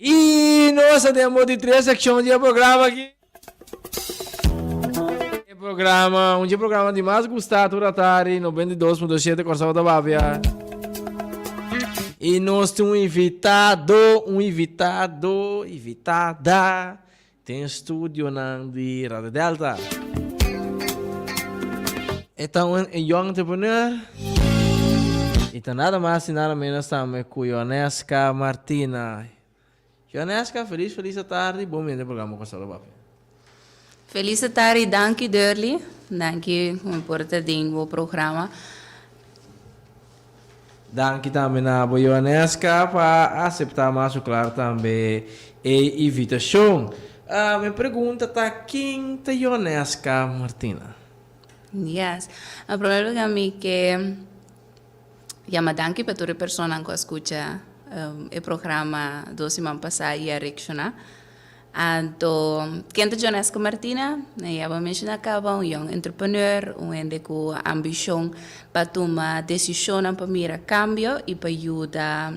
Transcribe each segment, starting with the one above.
E nós temos de três secções de programa aqui. Programa de mais gostado da tarde, 92.7 Corsão da Bávia. E nós temos invitada. Tem estúdio de Rádio Delta. Então, é young entrepreneur. Então, nada mais e nada menos também com Ionesca Martina. Ionesca, feliz tarde. Bom dia, programa Corsão da Bávia. Feliz tarde, dank u Durley. Dank u por ter o programa. Dank também na Ionesca para aceitar mais claro também a invitação. Minha pergunta tá quem é Ionesca Martina? Yes. A primeiro lugar me que llama dank para toda pessoa que escuta o programa do semana passada e a reacciona. Então, quem é Ionesca Martina? Eu vou mencionar que é um young entrepreneur, com ambição para tomar decisões para mirar cambio e para ajudar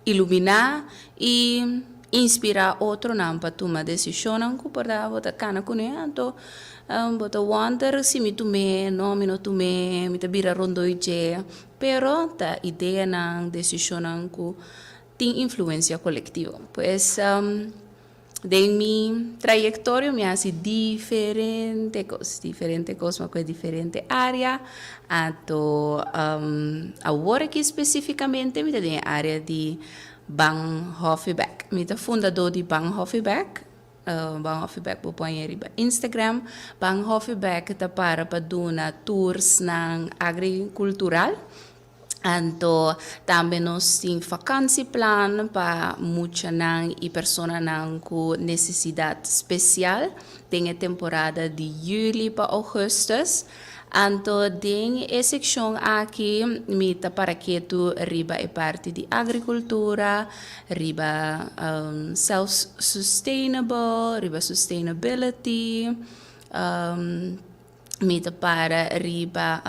iluminar e inspirar outro para tomar decisões que pode botar cana com ele. Então, botar wonder se me tomei, não me tomei, me tabira rondo ije, pero ta ideia na decisão que tem influência coletiva. Pois, de minha trajetória, me hace diferente coisas, mas com diferente área. Então, agora aqui especificamente, me tem a área de Bang Hoffieback. Me é fundador de Bang Hoffieback. Bang Hoffieback vou pôr aí no Instagram. Bang Hoffieback está para dar tours na agricultural. Então, também nós temos vacância plan para muitas e pessoas com necessidade especial. Tem a temporada de julho para agosto. Então, tem a secção aqui, mita para que tu riba é parte de agricultura, riba self-sustainable, riba sustainability, mita para riba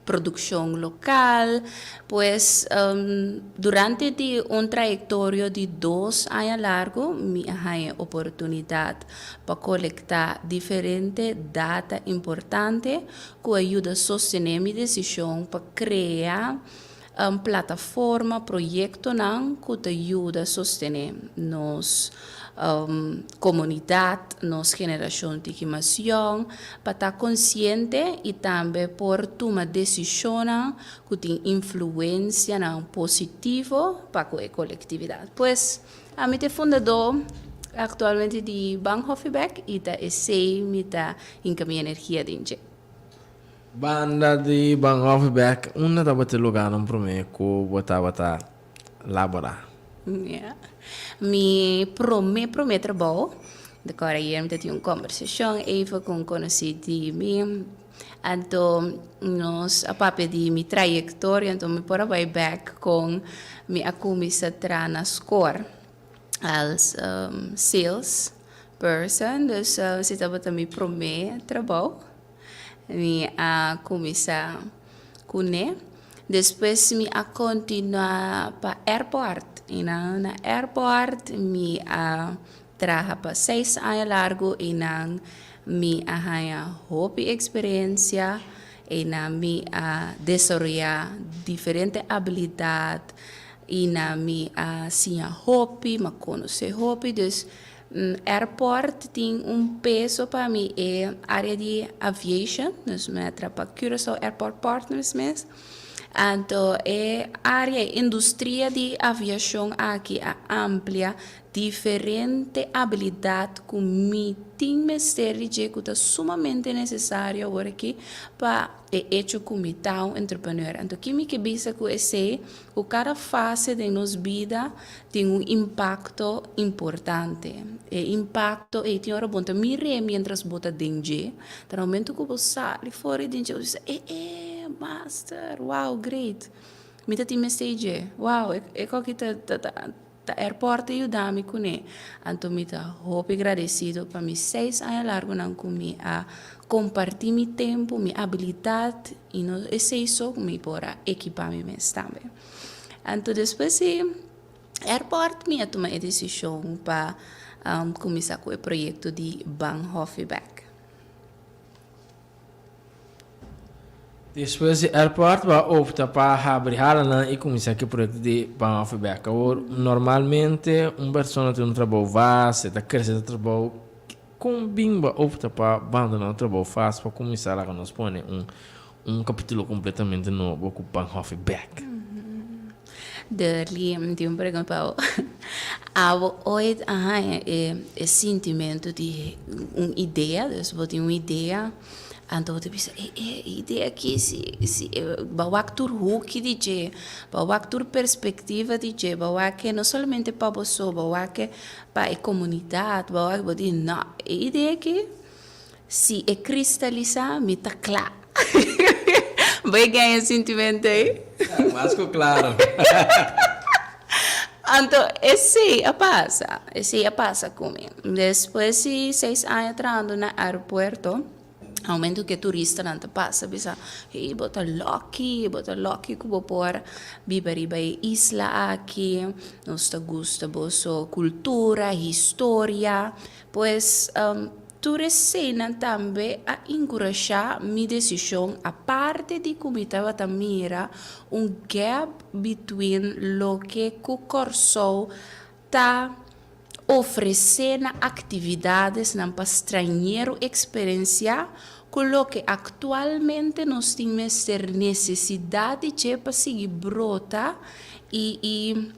produção local, pois durante trajetória de 2 anos largo, me tive a oportunidade para coletar diferentes dados importantes que ajudam a sostener minha decisão para criar plataforma, projeto que te ajuda a sostener nos comunidade, nos geração de informação, para estar consciente e também por tomar decisões que têm influência positiva para a coletividade. Pois, a minha fundador atualmente de Bang Hoffieback e da ESEI, me dá encaminhar energia dentro. Banda de Bang Hoffieback, uma da bater lugar não promete que botar laborar. Yeah. Me prometo trabalho. Agora eu tive uma conversação even com conhecido de mim. Então, nós a papel de minha trajetória, então me por vai back com minha comissão na score als sales person. Dus se estava também prometo trabalho. Minha comissão com ele. Depois me a continuar para airport. E na airport me a trabalha para 6 anos largo e me a hobby experiência e me a desenvolver diferentes habilidades e me a sim hobby, me conhecer hobby. Dus airport tem peso para mim é área de aviation. Dus me trabalho para Curaçao Airport Partners mesmo. Então, a área indústria de aviação aqui é ampla, diferente habilidade que me tem mistério de que é sumamente necessário agora aqui para hecho como tal entrepreneur. Então, que me que bisa que esse, o cada fase de nossa vida tem impacto importante. E impacto e tem hora bom mire mientras bota dentro. No momento que você sai fora dentro, você master, wow, great. Me tem message, wow, que tá airport e dá-me com ele. Então, me tá muito agradecido para mim 6 anos largo não comi a compartilhar meu tempo, minha habilidade e não é isso me para equipar me também. Então, depois airport minha toma a decisão para começar com o projeto de Bahnhofback. Depois do aeroporto, vai optar para abrir a e começar aqui o projeto de Bahnhofback. Normalmente, uma pessoa tem um trabalho vasto, está crescendo o trabalho, com bimba opta para abandonar o trabalho fácil para começar a nos pôr um capítulo completamente novo com Bahnhofback. Dali, tem um pergunta para ooit é sentimento de uma ideia, dus wat uma ideia, então te pensa, ideia aqui se bawa tur hoek DJ, bawa tur perspectiva DJ, bawa que não somente para você, bawa que para a comunidade, bawa que bodi não, ideia aqui se é cristalizar, me tá claro. Vai ganhar sentimento aí? Mais que claro. Então, esse passa comigo. Depois de 6 anos entrando no aeroporto, aumento que turista não passa, bisa, bota lucky que vou pôr, bibariba isla aqui, nos gusta bosso cultura, história, pois turista também a encorajar minha decisão, a parte de como estava a mira, gap between lo que o corso está oferecendo atividades para estrangeiro experiência, com o que atualmente nós temos ter necessidade de para seguir brota e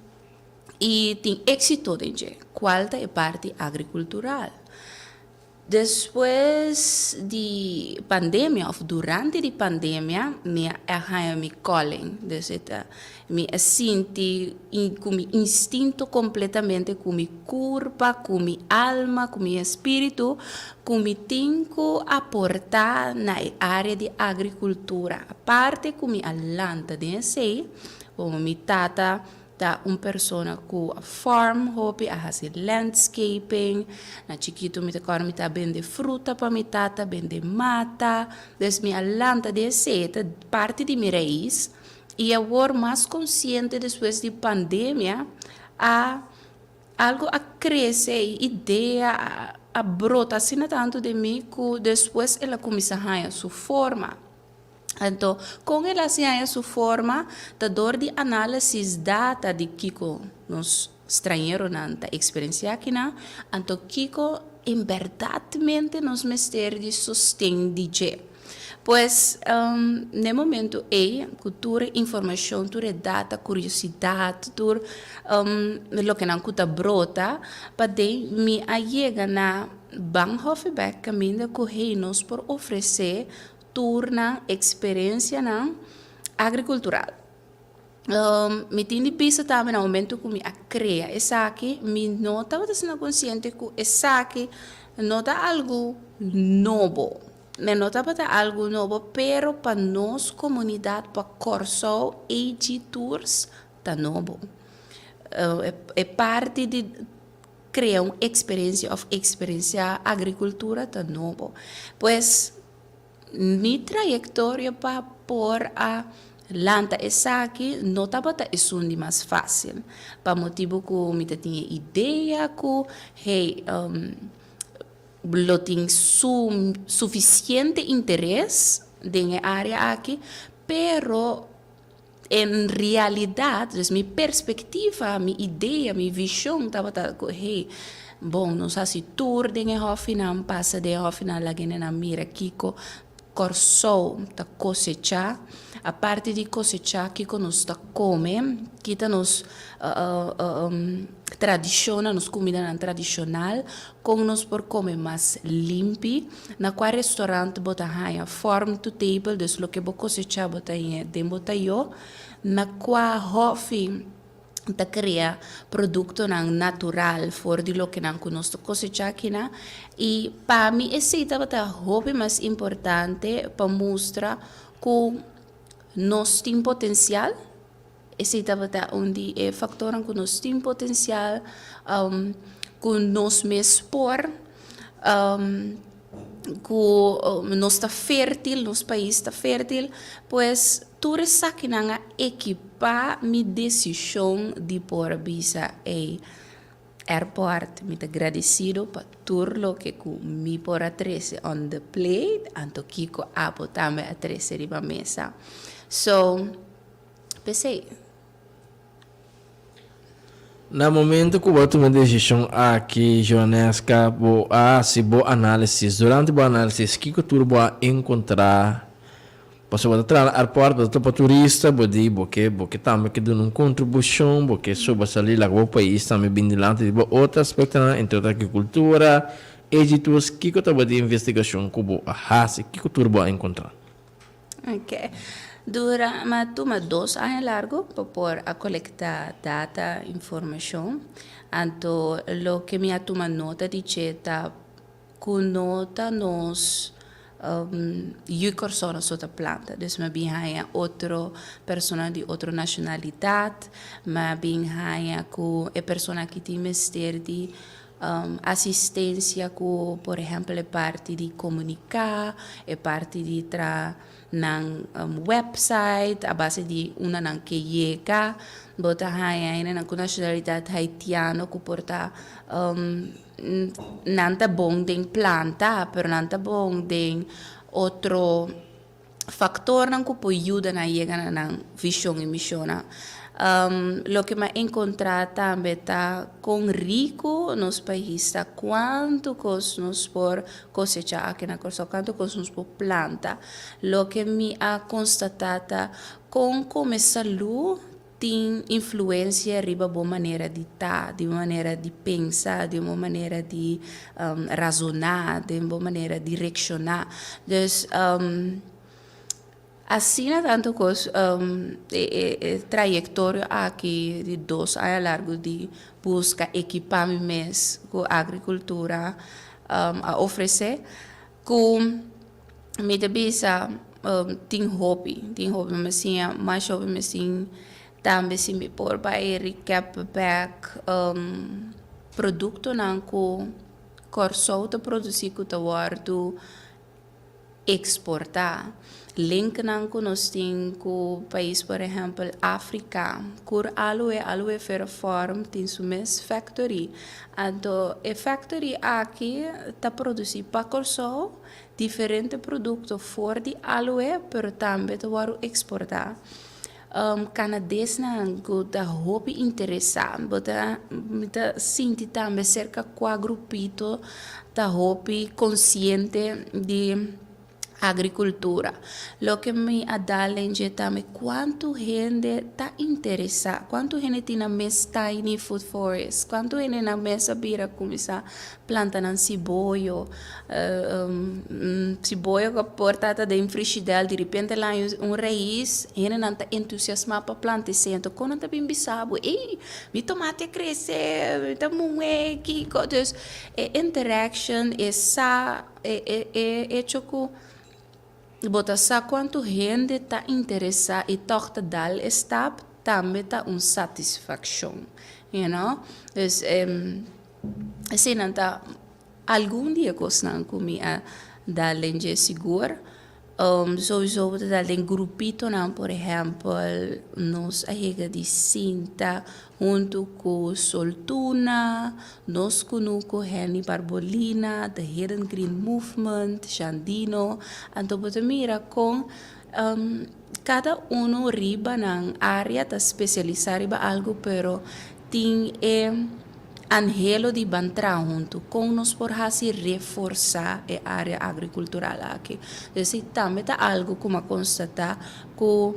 tem êxito de qual é a parte agricultural. Depois de pandemia, ou durante a pandemia, me calling, me senti com meu instinto completamente, com minha curva, com minha alma, com meu espírito, com meu tenho aportar na área de agricultura. A parte com minha alanta de sei, como minha tata, da persona com a farm hobby, a fazer landscaping, na chiquito me decora me tá vende fruta para me tata, vende mata, des me alanta de seta, parte de minha raiz, e agora mais consciente depois de pandemia, a algo a crescer, ideia, a brota, assim tanto de mim, que depois ela começa a ganhar sua forma. Então, com ela assim a sua forma, da dor de análise data de Kiko nos estrangeiro na experiência aqui na, então Kiko em verdade nos mester de sustém DJ. Pois, no momento cultura, informação, cultura, data, curiosidade, cultura, lo que não cuta brota, para me ayega na Bahnhofback caminho que nos por oferecer turna experiência na agricultural. Me tinha visto também no momento que me cria essa aqui, me nota que estou consciente que essa aqui nota algo novo. Me nota para algo novo, pero para nós comunidade para Corso AG Tours tá novo. É parte de criar uma experiência agricultura tá novo. Pois minha trajetória para pôr a lanta essa aqui não estava é mais fácil. Para motivo que eu tinha ideia que tem suficiente interesse na área aqui, pero em realidade, minha perspectiva, minha ideia, minha visão estava que bom, não sei se tour de Hoffenheim passa de Hoffenheim lá na mira Kiko corso ta cosecha, a parte de cosecha Kiko nos ta come, kita nos tradiciona, nos comida tradicional, com nos por comer mais limpi, na qual restaurante bota haia farm to table, dus lo que bo cosecha bota haia, dem bota yo, na qual hofi ta cria produto natural for di lo que nan conosco cosecha aqui na e para mim esse tá hobby mais importante para mostrar que nós temos potencial. Esse tá onde é fator que nós temos potencial que nós me expor nós está fértil, nosso país está fértil, pois tudo isso que não equipar minha decisão de pôr a visa em airport, me agradecido por tudo que me por a trece on the plate, anto kiko apo também a trece riba mesa. So, pensei, No momento que você toma uma decisão aqui, Jonesca, se boa análise, durante boa análise, o que você vai encontrar? Você vai entrar no aeroporto, você para turista, você diz, porque também que dá uma contribuição, porque sobre sair lá o país também bem dilante de outro aspecto, entre outra agricultura, editos, que você vai de investigação que você faz, que você vai encontrar? ok. Toma 2 anos largo para pôr a coletar data, informação. Então, lo que me toma nota de cheta, conota nos persona sota planta. Dus me bin haya outra persona de outra nacionalidade, me bin haya com a persona que tem mister de assistência com, por exemplo, a parte de comunicar, a parte de ng website, a base de una ng kiyeka, bota haya ina ng nacionalidade haitiano ko porta nanta bong ding planta, pero nanta bong ding otro factor ng ko po ayuda na llegan ng vision y misión. Lo que me encontrado también está con rico nos países, cuánto cos nos por cosecha aquí en la cosa, cuánto cos nos por planta. Lo que me ha constatado con como salud tem influência riba boa maneira de estar, de uma maneira de pensar, de uma maneira de razonar, de uma maneira de reaccionar. Então, assim, tanto que trajetória aqui de 2 anos largo de busca equipamentos com a agricultura a oferecer, com me devisa tem hobby, mas sim, mais hobby, mas sim, também se me por para recap back produto não com corso de produzir que o guardo exportar. Link nan ko nos ting ko país, por exemplo, África, kur aloe fer farm tin sumes factory. Então, a factory aqui ta produzir pa corso diferente produto for di aloe, pero também ta waru exportar. Canadense nango da hobby interessante, bota mita sinti também cerca qua grupito da hobby consciente de agricultura. Lo que me adalenge também quanto gente está interessada, quanto gente tem na mesa tiny food forest, quanto gente na mesa vira começar planta na ciboio, ciboio que porta de frigideira, de repente lá raiz, gente não está entusiasmada para plantar sento, quando está bem bisabo, mi tomate cresce, mi tamué, kiko, dus interaction essa é choco. Bota sa quanto gente está interessada e toca dar está também está satisfação, you know? Dus assim não tá algum dia gostam comigo a dar lenje seguro. Sowieso dat een grupito não, por exemplo, nos ahega de cinta junto com Soltuna, nos conuco Henny Barbolina, the Hidden Green Movement, Xandino, então você mira com cada riba ng área ta especializar riba algo, pero tem anhelo de bantra junto com nos por assim reforçar a área agricultural aqui. Então, também está algo como constatar que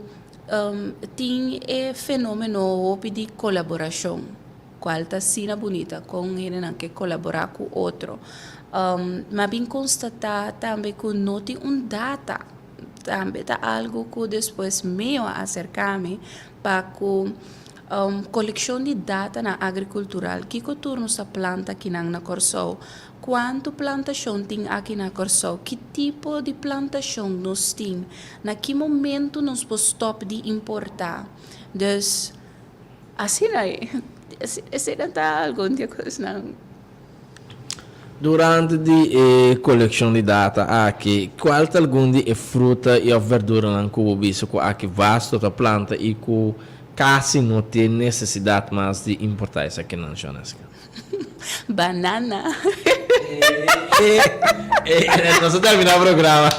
tem fenômeno de colaboração, qual está sendo bonita com ele que colaborar com outro. Mas bem constatar também que não tem data, também está algo que depois meio acercar-me para que coleção de data na agricultural, que turno sa planta que na Corsou, quanto plantação tem aqui na Corsou, que tipo de plantação nós tem, na que momento nós podemos stop de importar. Dus, assim aí, assim não está algum dia coisa não. Durante di collection di data aqui, qual algum de fruta e verdura não cubo bicho com aqui vasto da planta e com quase não tem necessidade mais de importar isso aqui não Jonas. Banana. Nós terminar o programa.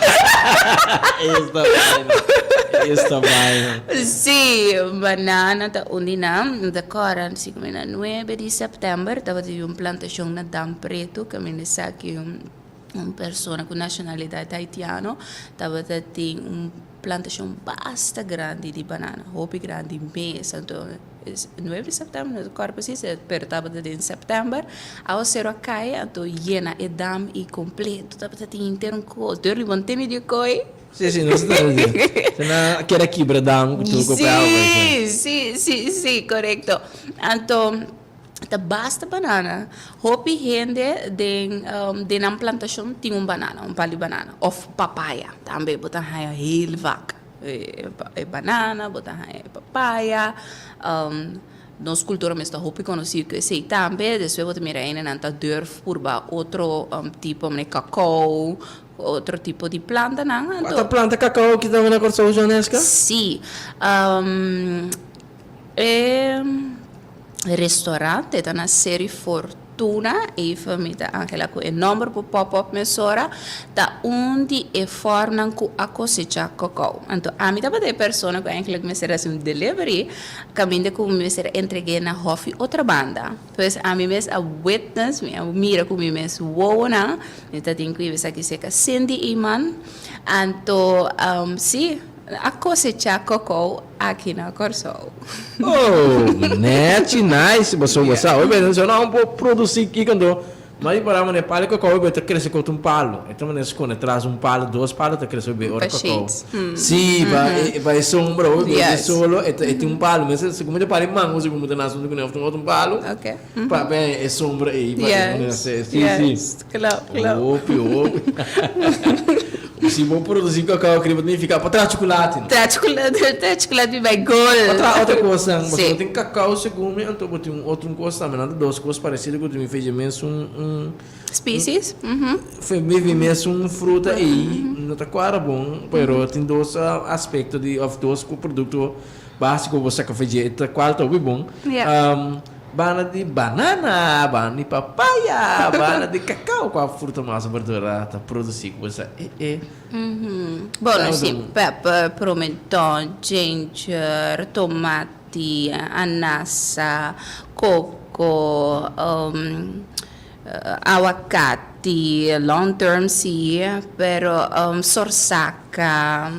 Esta vaina. Sì, banana ta undina, da cora, siccome na 9 di settembre, stava di un plantazione na Dam Preto, che mi sa che un persona con nazionalità haitiana, stava di un plantazione basta grande di banana, hopi grandi mese, 9 di settembre, non ricordo precis, per stava in settembre, a sero a caia, to iena e dam i completo, stava di intero un co, torri montemi di coi. Sì, non sto dicendo. Se no, che era chi bredam, tu copiavo. Sì, corretto. Anto, ta basta banana. Hopi gente de na plantação tinha banana, palo de banana. Of papaya. Também botan hai heel vaak. Banana, botan hai papaya. Nos cultura mesmo hopi conhecido que sei também. Depois botan mira em nanta durf purba outro tipo de cacau. Outro tipo di planta, não? Quanta planta cacau que estava na Corso Jonesca? Sì, ristorante, da una serie Fortuna, e famiglia anche la cui numero per pop-up mesora, da undi e fornan cu a cosecha cacao. Anto, a mitad de persona que eigenlijk me será un delivery, caminde como me será entregue na hofi outra banda. Pues a mí mes a witness, me mira como mes wow na, me está tinha que ver aqui seca Cindy Iman, anto, sí, a cosecha cacao aqui na Corso. Oh, net, nice. Você oi bem, não vou produzir aqui quando mas para mim palo cacau vai ter crescer com palo. Então mas quando traz palo, dois palos tá crescer bem ora cacau. Sim, vai sombra, vai solo e tem palo, mas se como de pare mango, se como de naso do que outro palo. Ok. Para bem é sombra aí, vai sim. Claro. Opi. Se vou produzir cacau, eu queria ficar para trás chocolate. Chocolate vai gol. Outra coisa, você tem cacau segundo, então eu tenho outro coisa também, duas coisas parecidas que eu me fez mesmo Species? Foi mesmo fruta e não tá claro bom, mas tem dois aspectos de dois produtos básicos você que fez, tá qual tá bom. Bana de banana, bana de papaya, bana de cacau, qual a fruta mais verdura tá produzir você Bom, sim, pepper, pimentão, ginger, tomate, anassa, coco, aguacate, long term sì, pero sorsaca,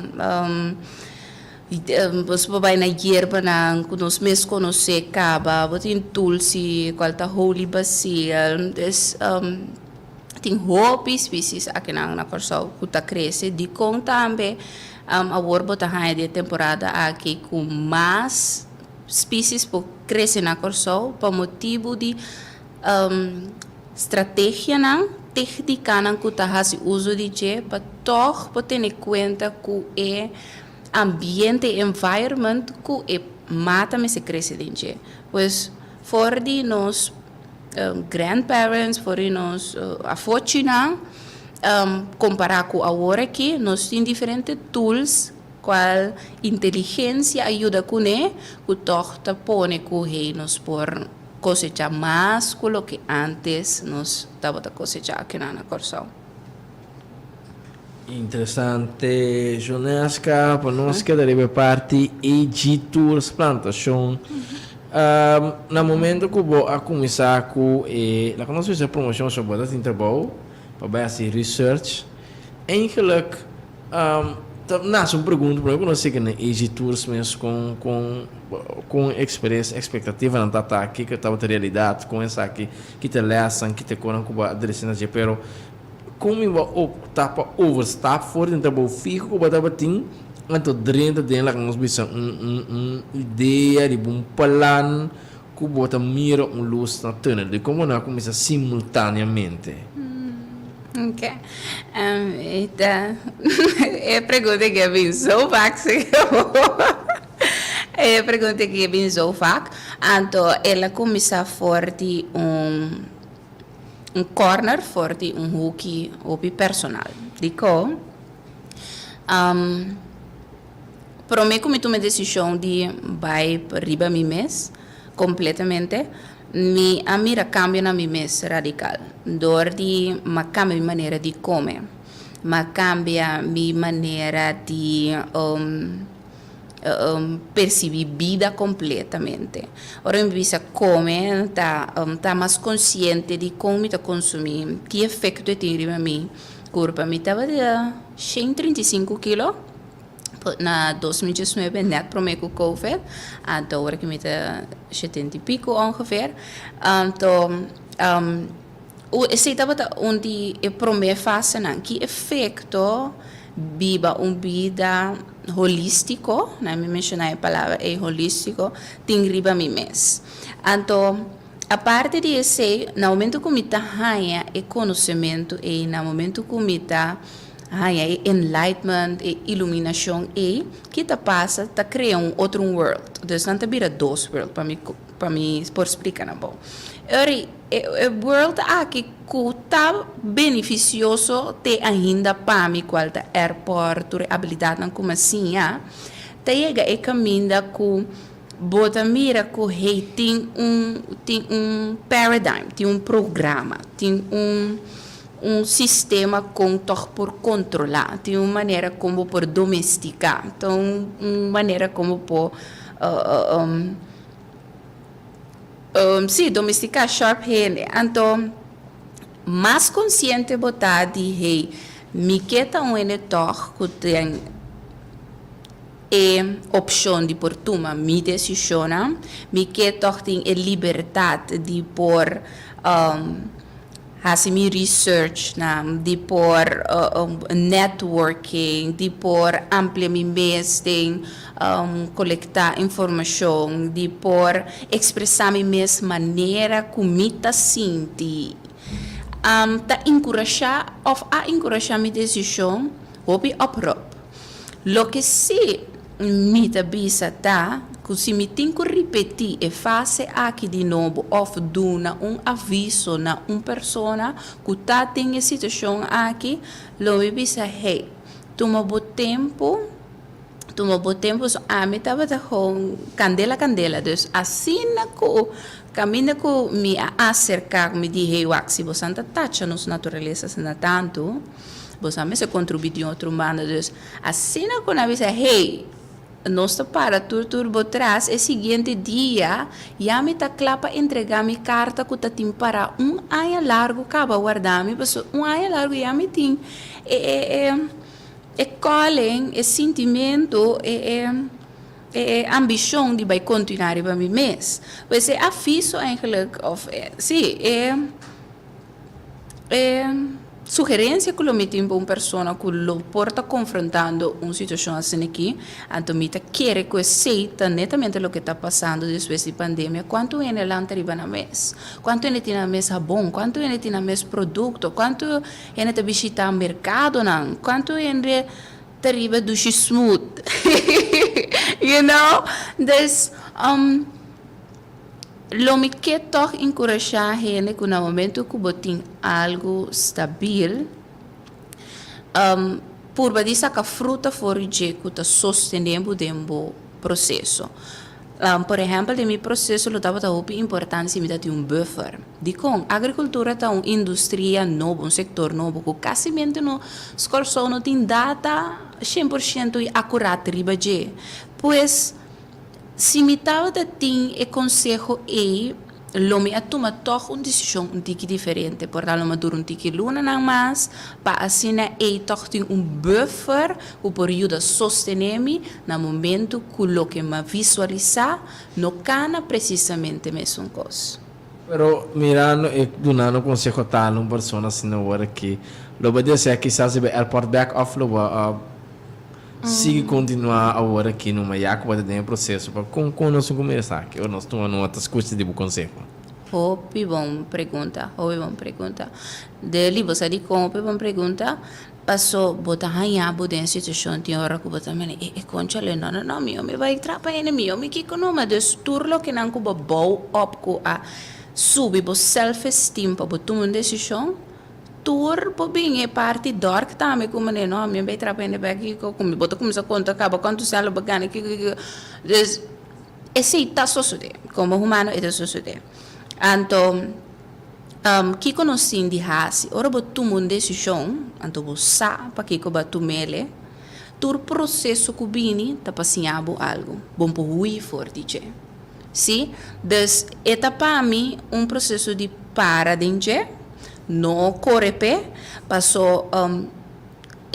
você vai na hierba na nos mes conhecer caba, botin tulsi, qualta holy basil, tem hopi species aqui na Corso que tá cresce de com também a orbo tá de temporada aqui com mais species por crescer na Corso por motivo de estratégia não técnica não que tá faz uso de je para toch para ter em conta que é ambiente, environment que mata me se cresce dentro. Pois for de nos grandparents, for de nos afocina, comparar com agora que nós temos diferentes tools, qual inteligência ajuda com ele, que torta pone com ele nos por cosechar mais com o que antes nós estava cosechar aqui na Corso. Interessante, Jonesca, para nós que deve parte AG Tours Plantation. No momento que vou a começar com a nossa promoção sobre o trabalho, para fazer research, eigenlijk, nasce uma pergunta para eu sei que na AG Tours mesmo com expectativa não está aqui que estava a realidade com essa aqui que te leçam que te conam com a direção de pero como eu tapa overstap voor in tabo fico ko bata bating anto drenta den lang nos bisa ideia de bom plan ku bota mira luz na tunnel de como na começa simultaneamente. Ok. É pergunta que é bem so vaak. É pergunta que é bem so vaak. Anto ela começa forte um corner forte, um hockey, hockey personal. Dico, para mim, como tomei a decisão de vai riba mi mês, completamente, a mira cambia na mi mês radical. Dor de, ma cambia minha maneira de comer, ma cambia minha maneira de perceber vida completamente. Ora eu bisa come, tá mais consciente de como está consumir, que efeito tem em mim. Corpo me estava de 135 quilos na 2019, net para mim com COVID, agora que me está 70 e pico ongeveer. Então, eu estava onde eu prometo fazer, que efeito viva vida holístico, né? Me mencionei a palavra holístico, tem riba mi mês. Então, a parte de esse, no momento que me está ganha é conhecimento e no momento que me está ganha enlightenment e iluminação e que está passa, está criando outro world. Então, não está vira dois world para mim por explicar na boa. O world aqui está beneficioso te ainda para mim qual tá airport, a habilidade não como assim, tá chega e caminha com bota mira com tem um paradigm, tem um programa, tem um sistema com por controlar, tem uma maneira como por domesticar, então uma maneira como por sim, domesticar sharp hand. Então, mais consciente botar de hey, me queta que tem opção de por tomar minha decisão, me queta tem a liberdade de por fazer minha research, de por networking, de por ampliar minha mente, coletar informação, de por expressar minha mesma maneira como me sinto. Tá encorajar minha decisão, hobby oprop. Lo que se me bisa tá, que se me tem que repetir e fazer aqui de novo, ou dar aviso na pessoa que tá tem a situação aqui, lo me bisa, hey, toma bom tempo, a mim estava com candela, dus assim na que caminho que me acercar, me diz, hey, se você não tacha nos natureza, se não tanto, você me se contribui de outro mundo, dus assim na que eu avisa, hey, nós para tudo atrás, e seguinte dia, já me tá clapa entregar minha carta que tá tem para ano largo, acaba guardar me, mas ano largo já me tem. Calling, sentimento, ambição de vai continuar para mim mês. Pois é aviso eigenlijk, of sim, sugerência que eu me tenho para uma pessoa que lo porta confrontando uma situação assim aqui, então me quer que aceita netamente o que está passando depois da pandemia, quanto ele lá arriba na mês, quanto ele tem na mesa bom, quanto ele tem na mesa produto, quanto ele está visitando o mercado, não, quanto ele está arriba do smooth, you know, dus, lo me quer toch encorajar a gente que no momento que botem algo stabil, por badi saca fruta fora de que está sostenendo o processo. Por exemplo, de meu processo, eu estava a importância de um buffer. Dico, a agricultura é uma indústria nova, um setor novo, que quase no escola não tem data 100% acurada riba de. Pois, se me estava a ter o conselho lo me toma toch uma decisão tique diferente, por dar uma dura tique luna não mais, para assim toch tem buffer que por ajuda a sostener-me no momento que lo que me visualizar não cana precisamente mesmo coisa. Pero mirando e donando conselho tal uma pessoa assim na hora que lo vai dizer que se você airport back off lo sigue continuar a hora aqui numa yaco vai ter um processo para com nosso começar aqui ou nós tomamos outras coisas de bom conselho. Hope bom pergunta. Dele você diz como bom pergunta. Passou botar ranha botar em situação de hora que botar me concha le não me vai trabalhar me que não mas turlo que não cuba bow up com a subir o self-esteem para tomar uma decisão, tur po bem é parte dark também como né não me vai trabalhar bem como bota começa a conta acaba quanto sala bacana que esse tá sucede como humano é sucede então que conheci de hasi ora botar uma decisão então você para que batu mele tur processo que bini tá passando algo bom por ui for dice sim dus etapa mim processo de para dentro não corre pé, passou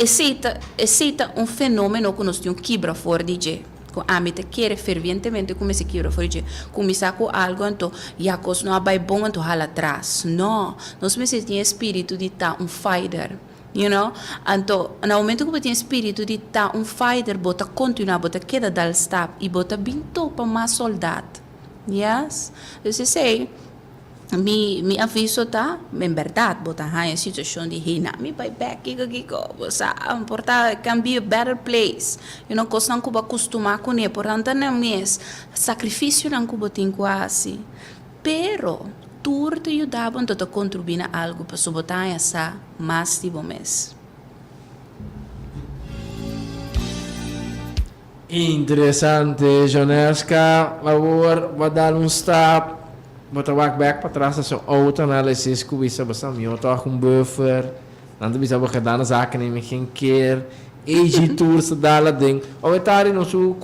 aceita fenômeno que nós temos quebra fora de je. Com a meta quer fervientemente como se quebra fora de je. Começar com algo então, e a coisa não vai bom então hala atrás. Não, nós precisamos ter espírito de estar fighter. You know? Então, no momento que você tem espírito de estar fighter, bota continuar, bota queda dal stop e bota binto para mais soldado. Yes? Então, sei. Mi aviso tá, em verdade, botar em situação de rina, mi vai back, você importa cambia better place, you know, coisa não cuba acostumar com ele, portanto não mês, sacrifício não cuba tem quase, pero tudo te ajudava a contribuir a algo para subotar essa mais de bom mês. Interessante, Joneska, agora vou dar stop. Bota walk back para trás so auto-analysis que bisa basta mi auto com buffer nanti bisa bekerja zaken yang geen keer AG tour sedala ding ou etari no su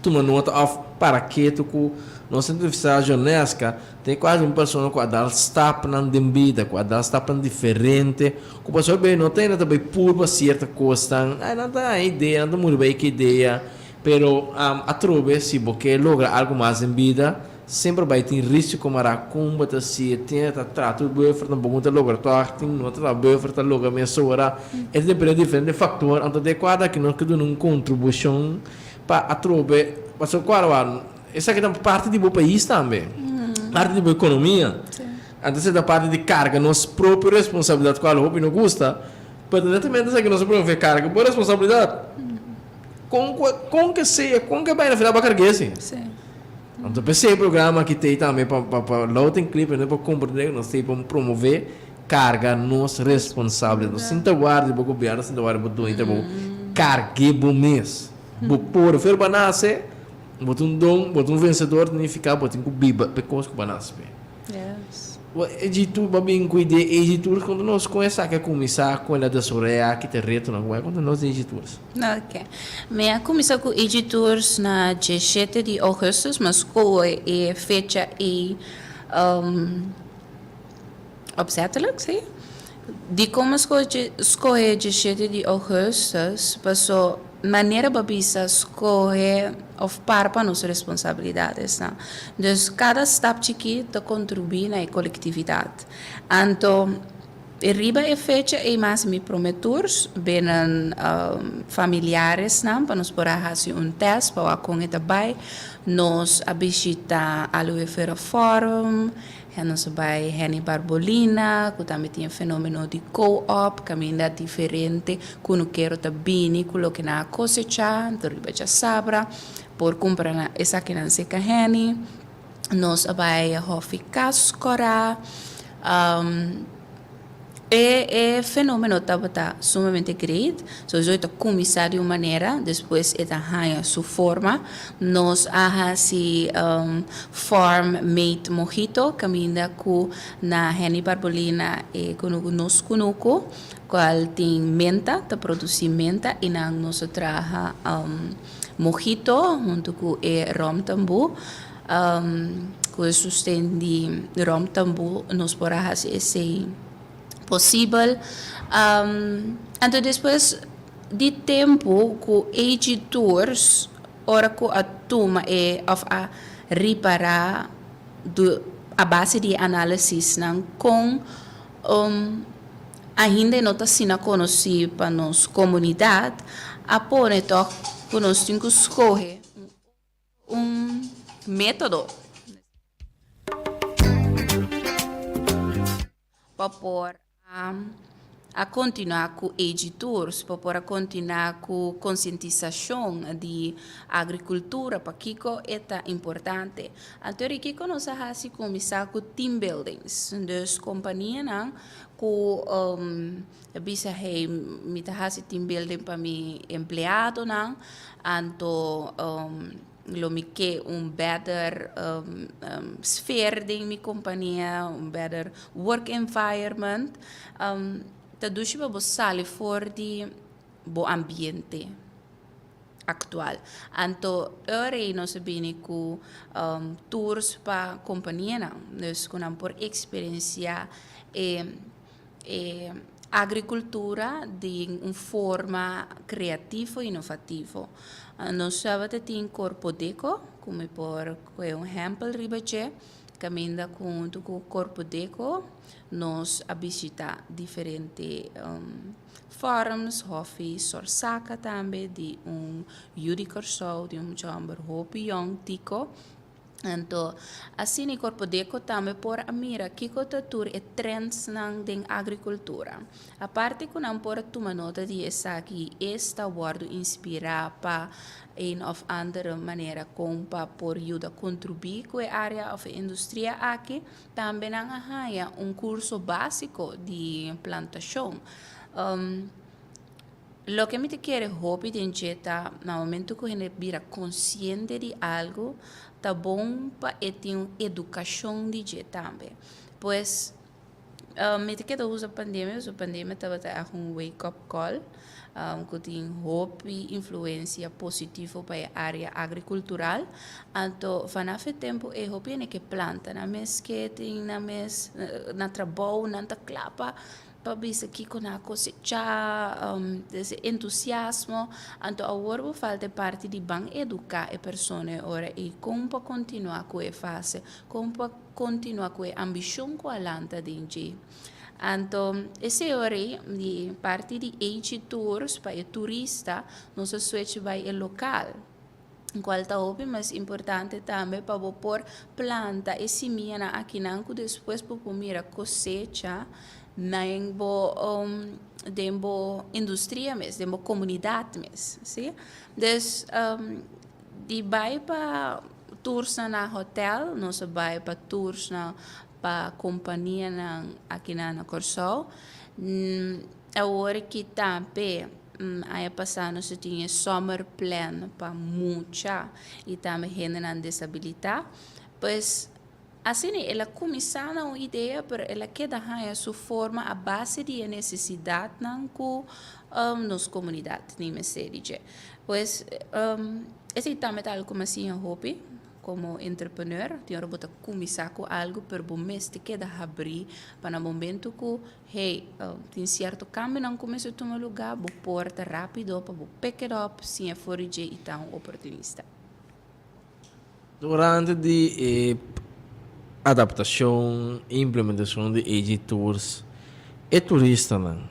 tu nota of para que tu ku no centro de Jonesca tem quase pessoa com a dar stop nan dembida com a dar stop diferente com pessoa bem não tem nada bem pura certa coisa não tá ideia não muito bem que ideia pero a trove se você logra algo mais em vida sempre vai ter risco como era como bota se tem trato o buffer não bom ter logo tem não ter buffer tá logo minha sora é depende de diferentes fatores então de cada que não que dão contribuição para a trobe passou qual essa aqui é parte do país também parte da economia então da parte de carga nossa própria responsabilidade qual roupa não custa permanentemente essa que nossa própria carga boa responsabilidade com que seja com que vai na final para carregar sim. Então, esse programa que tem também para loading clip, para compreender, nós temos para promover carga nossa responsabilidade. Nós sinta guarda para o governo, sinta guarda para o então carga bom mês. Por fer banase, botar vencedor significa botar com biba, porque banase. Yes. O editor babin cuide editor quando nós começar a começar com ela da Soreia que te reto não é quando nós editores. Ok. Me começar com editores na 17 de agosto, mas com a fecha e opzettelijk, sim? De como escolher 17 de agosto, passou maneira babisa escolher of para nossas responsabilidades, né? Então, cada step chiquito contribui na coletividade. Então, arriba a fecha e mais me prometores, bem familiares, né? Para nos poder fazer teste para com ele também, nos visita a Luefera Forum, nós vai Henny Barbolina, que também tem fenômeno de co-op, caminho diferente, que não quero também colocar na cosecha, então riba já sabra, por comprar essa que não seca Henny, nós vai Hofi Cascora, é fenômeno está sumamente grande, so eu estou começar de uma maneira, depois está ganha sua forma, nós se form made mojito, caminha com na Henny Barbolina e com nós conosco, qual tem menta, tá produzir menta e na nós traha mojito junto com rom tambu, com o sustento de rom tambu, nós podemos esse possível. Então, depois de tempo, com editores, ora que a turma a reparar a base de análise com ainda não está sendo conhecido para nossa comunidade, a pôr que nós temos que escolher método para pôr a continuar com Age Tours, para continuar com conscientização de agricultura, para Kiko é importante. Então, Kiko nós faz começar com team buildings, dus companhia não com bisa hey me faz team building para mi empleado não, então lo mi que better sphere de mi companhia, better work environment, ta dus ba sali for di bo ambiente actual. Anto ore nós sabemos que tours para companhia não, nós com por experiência agricultura de uma forma criativa e inovativa. Nós sabemos que tem Corpo Deco, como por exemplo, ribache, caminha com o Corpo Deco, nós visitamos diferentes farms, hoffies, Sorsaka também, de Yuri Corso, de chamber Hopi Young Tico. Então, assim o Corpo Deco também por a mira que tour e trends nang ding agricultura. A parte que não por tomar nota de essa que esta word inspira para een of andere maneira como para por ajuda contribuir com a área of indústria aqui, também não há curso básico de plantação. Lo que me te quiere hobby de injeta, no momento que gente vira consciente de algo, tá bom para ter uma educação de jeito também. Pois, me te quero usar a pandemia estava um wake-up call, que tem hobby, influência positiva para a área agricultural. Então, van tempo é hobby que planta, na mes que tem na trabalho, na clapa, para ver que com a cosecha, esse entusiasmo, então agora falta parte de bem educar a pessoa ora e como para continuar com a fase, como para continuar com a ambição com a lanta de então, esse hora de parte de Age Tours para o turista, nós switch vai o local. Qual tá o mais importante também para pôr planta e semia aqui não que depois para mira cosecha na dembo indústria mesmo, dembo comunidade mesmo, sim? Des de vai para tours na hotel, nós vai para tours na para companhia na aqui na Corso, agora que também aí passando se tinha summer plan para muita e também gente na desabilidade, pois assim ela começou uma ideia para ela queda a sua forma a base de necessidade não com nos comunidades nem me sei dizer, pois esse também tal como assim um hobby como entrepreneur, tinha que começar com algo para o mês te queda abrir para o momento que hey, tem certo câmbio não começa a tomar lugar, vou porta rápido para pick it up, sem forage e tão oportunista. Durante de adaptação e implementação de Age Tours, e turista não,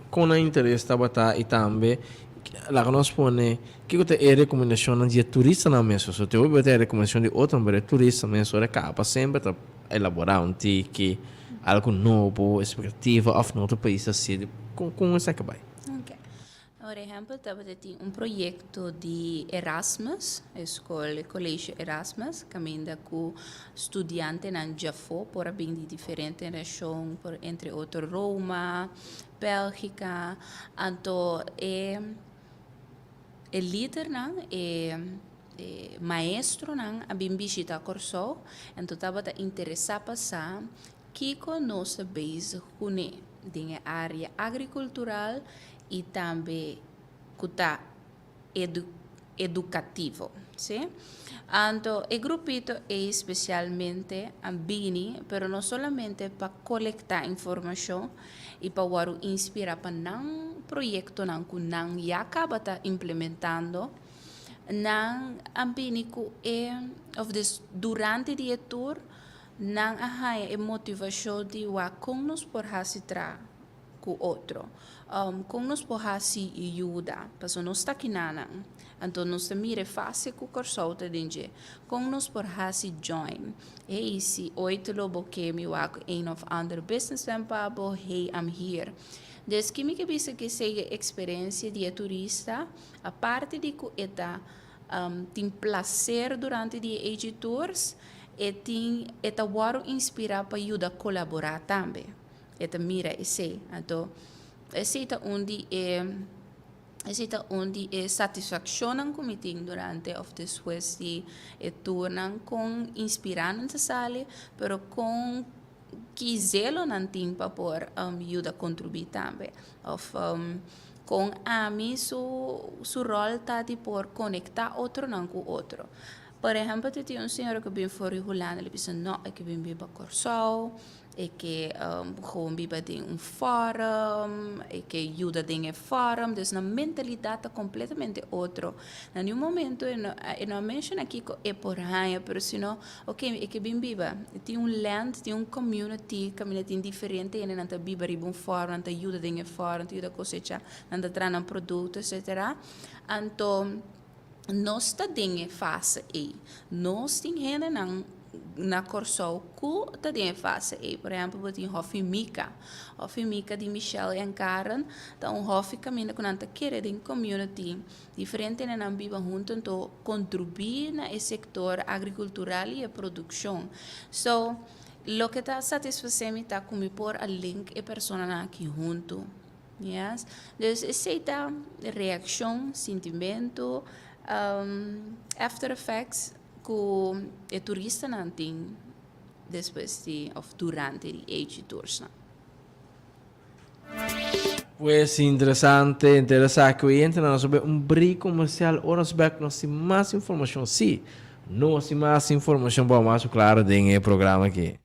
com o interesse da batata e também lá que nós põe que é recomendação de turista não mesmo, só tem outra recomendação de outro mas turista mesmo, é capa sempre para elaborar tique, algo novo, expectativa of no outro país assim, com essa que vai. Okay. Por exemplo, tem projeto de Erasmus, escola, colégio Erasmus, caminha com estudantes na Jafo, por bem de diferentes nações, entre outros Roma, Bélgica, então o líder não maestro não a bem visita Corso, então estava interessado passar que conosco base com a área agricultural e também cuta educativo, sim? Então, o grupito é especialmente ambini, pero não somente para coletar informação e para inspirar para não projeto não que não já acaba tá implementando, não ambini que durante o tour não há a motivação de nos por hasitra com outro, nos por hasi ajuda, para não estar aqui nada. Então, nós mira fácil com o curso de dinge, nos por hasi join. E se oito lobo que me wak een of ander business empabo, hey, I'm here. Desde que me que bisa que seja experiência de turista, a parte de que tem prazer durante de editores e tem eta waro inspirar para ajudar a colaborar também. Eta mira e sei, então esse onde é satisfação que me tem durante ou depois de tornam com inspirando a sala, pero com que zelo não tem para por ajuda a contribuir também. Of, com a mim, su rol está de por conectar outro não com outro. Por exemplo, tem senhor que vem fora de Holanda, ele pensa, não, é que vem para Corsol, é que gewoon vive em fórum, é que ajuda em fórum, então a mentalidade é completamente outra. Em um momento, eu não menciono aqui que é por aí, mas senão, ok, é que vem vive, tem land, tem community diferente, e não vive em um fórum, não ajuda em fórum, ajuda a cosechar, não traz um produto, etc. Então, nós está dentro fase aí, nós tem gente na Corsol que está dentro fase aí, por exemplo, tem Hofi Mika de Michelle e Karen, então Hofi caminha com anta querer em community diferente na viva junto então contribuir na setor agricultural e a produção, so lo que está satisfazendo está como por a link e persona aqui junto. Yes. Dus aceita reação, sentimento, after effects que o turista não tem depois de ou durante o age tours. Pues interessante que hoy entra nós sobre um break comercial ou nós back nós temos mais informação. Sim, nós temos mais informação para mais claro dentro do programa aqui.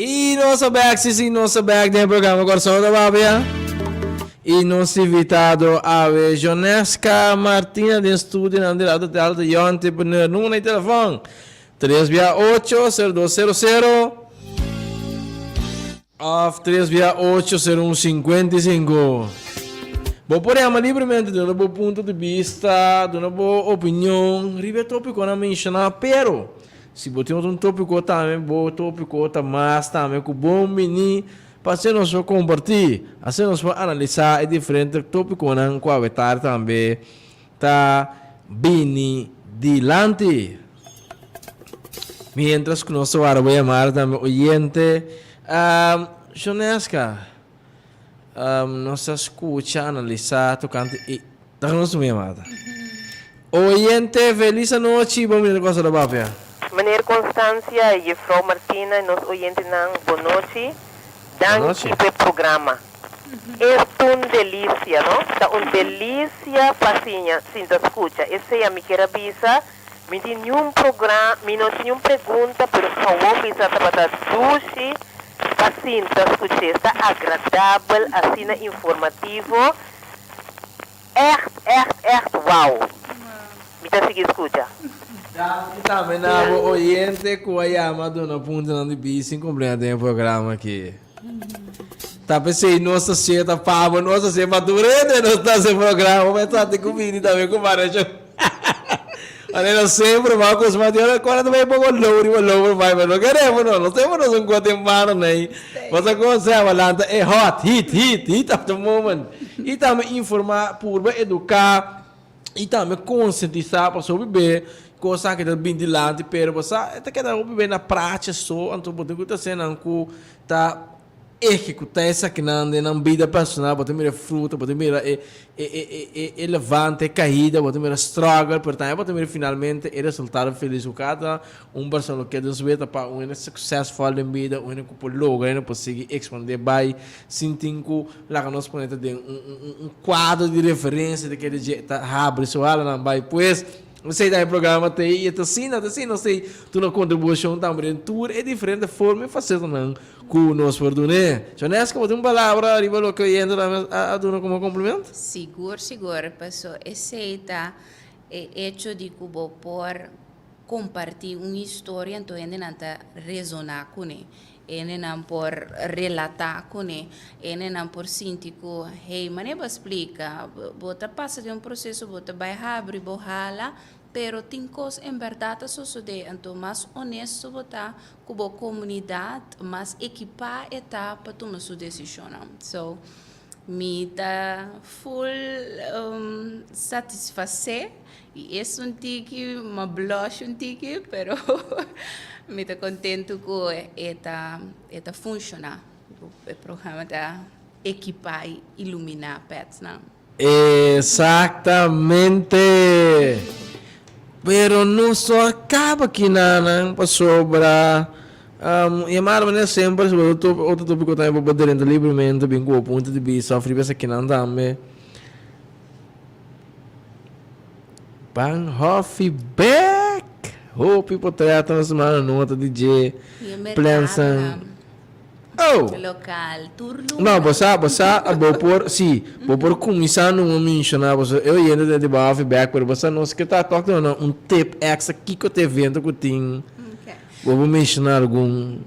E nossa back, sim, nossa back do programa Coração da Bábia. E nosso invitado é Jonesca Martina de estúdio na lado de alta e entrepreneur. Número de telefone 368-0200 of 368-0155. Vou pôr livremente de um bom ponto de vista, de uma boa opinião. Ribe tópico na mencionar, pero se você tem um tópico também, bom tópico mais também com bom menino. Para ser nós compartilhar, assim nós vamos analisar diferentes tópicos na qual estar também tá bem dilante. Mientras que nós agora vamos chamar também o oyente, Jonesca, nós escuta, analisar, tocando e tá nos chamada. Oyente, feliz noite, bom dia, coisa da Bábia. Meneer Constância e Frau Martina, nós oyente não, boa noite. Danke pelo programa. É uma delícia, não? É uma delícia pacinha, sim, da escuta. Essa é a minha querabisa. Me tem nenhum programa, me não tem nenhuma pergunta, pero como bisa trabalhar sushi, pacinha da escuta. Está agradável, assim, informativo. Echt, wow. Me tá seguindo escuta. Também o oyente que vai chamar de uma ponta de bici, compreende o programa aqui. Tá pensei, nossa senhora, tá pava, nossa senhora, durante não está esse programa, mas tá de comida também com o Maranhão. Olha, nós sempre vamos com os materiais, agora também põe o louro, vai, mas não queremos, não temos nós um guatemala, né? Você consegue, Lanta, é hot, hit at the moment. E também informar, purba, educar, e também conscientizar para sobreviver, coisa que está bem dilante, pero você está querendo viver na prática só, então você está sendo que está executar essa que na vida personal, você mira fruta, você mira levante, caída, você mira struggle, portanto, você mira finalmente o resultado feliz o cada pessoa que desveta para successful na vida, que pode lograr, pode seguir expandir, vai sentir que lá que nós podemos ter quadro de referência daquele jeito, abre sua ala, não vai, pois você dá o programa tem e assim, não sei, tu não contribuição também, tudo é diferente forma de fazer também com nós por né? Jonesca, você uma palavra arriba lo que eu entro a dar como complemento? Seguro, pessoal. Esse é hecho de que vou por compartilhar uma história, então ainda não está resonar com ele. Ainda não por relatar com ele. Ainda não por sentir que, hey, mas não explica. Você passa de um processo, você vai abrir, você rala, pero tem coisas em verdade suceder, então mais honesto botar com a comunidade, mais equipar etapa tomar sua decisão. So, me dá full satisfazer e é um tique, uma blush um tique, pero me está contento que está funciona. O programa está equipar e iluminar pets, não? Exatamente. Pero não só acaba aqui na sobra chamar sempre outro tópico também para poder entrar livremente bem com o ponto de vista sofrer essa aqui não também Bahnhof back hope por trata na semana nota DJ Plansan local turno não você vou por começar não mencionar você eu ainda de Bahnhof back pero você não se que tá tocando tip extra aqui que eu te vendo que tem vou mencionar algum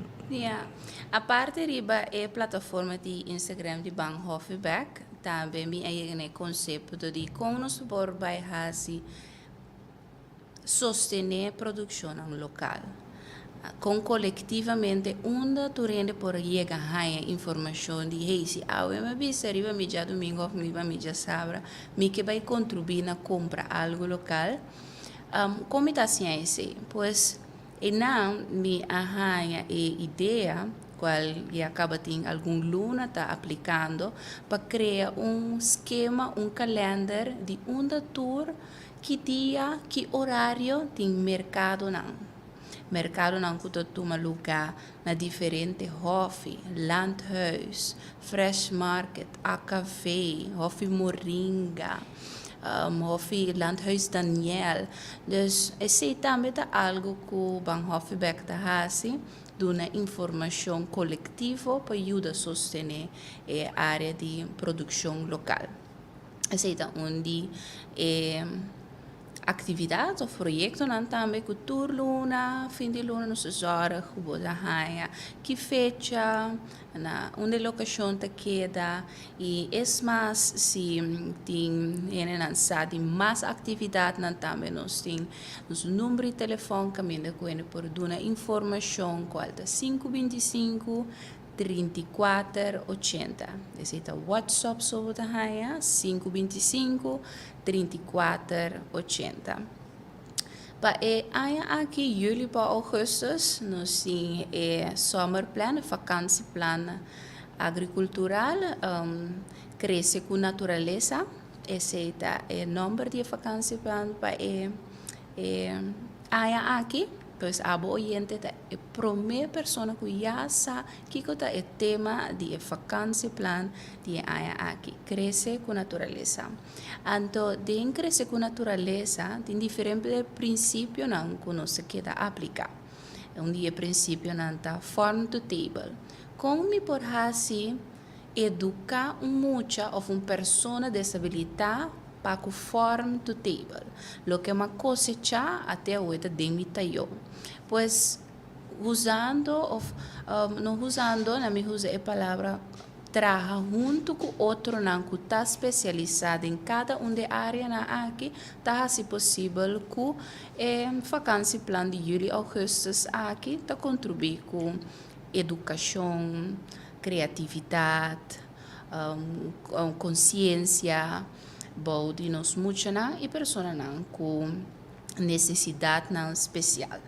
a parte riba é a plataforma de Instagram de Bahnhof back também me aí o conceito de como nós por baixar sostener a produção local com coletivamente onde tu rende por chegar a informação de hey, se eu me visse arriba mídia domingo ou mídia sábado me que vai contribuir na compra algo local como está assim pois e não me arranha a ideia qual e acaba tem algum luna está aplicando para criar esquema calendário de tour que dia que horário tem mercado não kuto toma lugar na diferente hofi, landhuis, fresh market, a café, hofi moringa, hofi landhuis Daniel. Dus esse também tá algo que o Bahnhof Beck tá assim, una informazione collettiva per aiutare a sostenere l'area di produzione locale. Questa è una atividade of projeto dan também cultuurluna, fim de luna nos zorg, boda haia, que fecha na onde locação te queda e mais se tem lançado mais atividade nan também nós tem nos número de telefone caminho com ele por dar informação qual é 525 3480. Esse é o WhatsApp sobre a Haia, 525 3480. Para aqui, julho para augustus, nós temos o zomerplan, o vakantieplan agricultural, cresce com natureza. Esse é o número de vakantieplan para aqui. Pois a boa oriente é a primeira pessoa que já sabe que é o tema de vacância plan de aqui crescer com natureza. Então, de crescer com natureza tem diferentes princípios que nós queda aplicar. Dia princípio tá farm to table. Como me por assim educar mucha ou uma pessoa desabilitada para o farm to table, lo que uma cosecha até o eta demitayo. Pois usando não usando, na minha usa a palavra traga junto com outro não que está especializado em cada de área na aqui, tá se possível que vacância plan de julho augustus aqui tá contribuir com educação, criatividade, consciência bom de nós muitos e pessoas com necessidade não especial.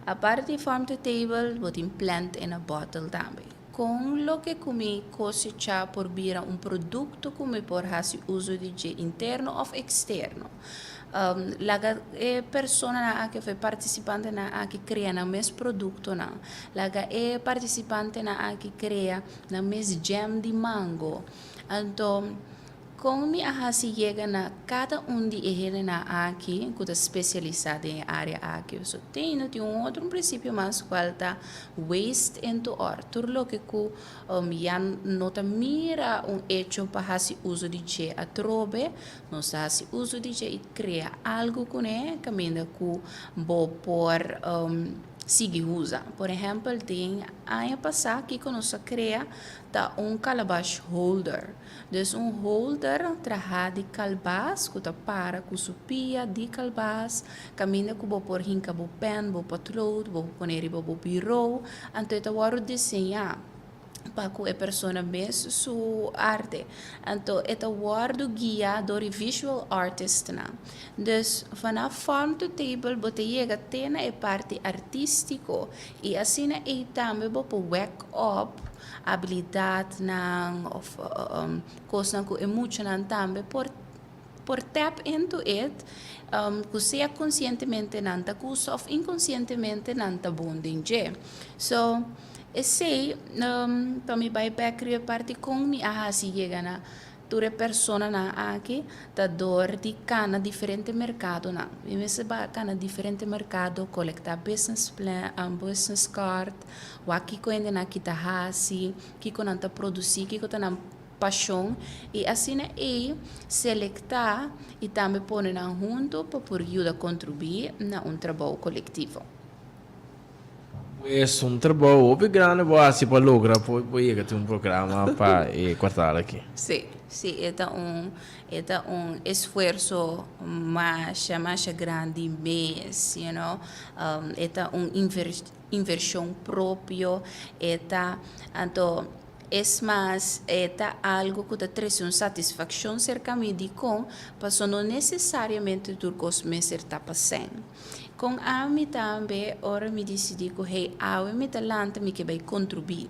A parte de farm to table, botem plant in a bottle também. Com o que comi cosecha por vir produto como por fazer uso de interno ou externo. Laga persona que foi participante na que cria na mes produto na. Laga participante na que cria na mes jam de mango. Então como me se chega na cada de eles na aqui, que está especializado em área aqui, so tem outro princípio mais qual tá waste into art, tudo lo que já nota mira hecho para fazer uso de che a trobe, nós faz uso de che e cria algo com ele, caminho com bo por seguir usa. Por exemplo, tem ano passado que nós cria calabash holder. Então, holder traha de calbas, que para com supia de calbas, caminha com bo por hinca bo pen, bo patrol, bo poner bo biro, então o desenhar para que a pessoa mesmo sua arte. Então, é o guia do visual artist. Então, na farm to table, você chega até na parte artística e assim é também para wake up habilidade coisa que é muito também por tap into it, que seja conscientemente nanta custo ou inconscientemente nanta bondinge. So, esse para me vai back a parte com me se chega na toda persona na aqui da dor de cana diferente mercado na e me se ba cana diferente mercado colectar business plan business card o aqui com ainda na kita hasi que com anta produzir que com na paixão e assim é selectar e também pôr na junto para por ajudar a contribuir na trabalho coletivo. É trabalho bem grande para lograr ter programa para quartar aqui. Sim, é esforço mais grande mês, you know, é inversão própria, então mais algo que traz uma satisfação cerca de com, mas não necessariamente do que meses está passando. Com a mim também, ora me decidi que hey, a mim talento me que vai contribuir.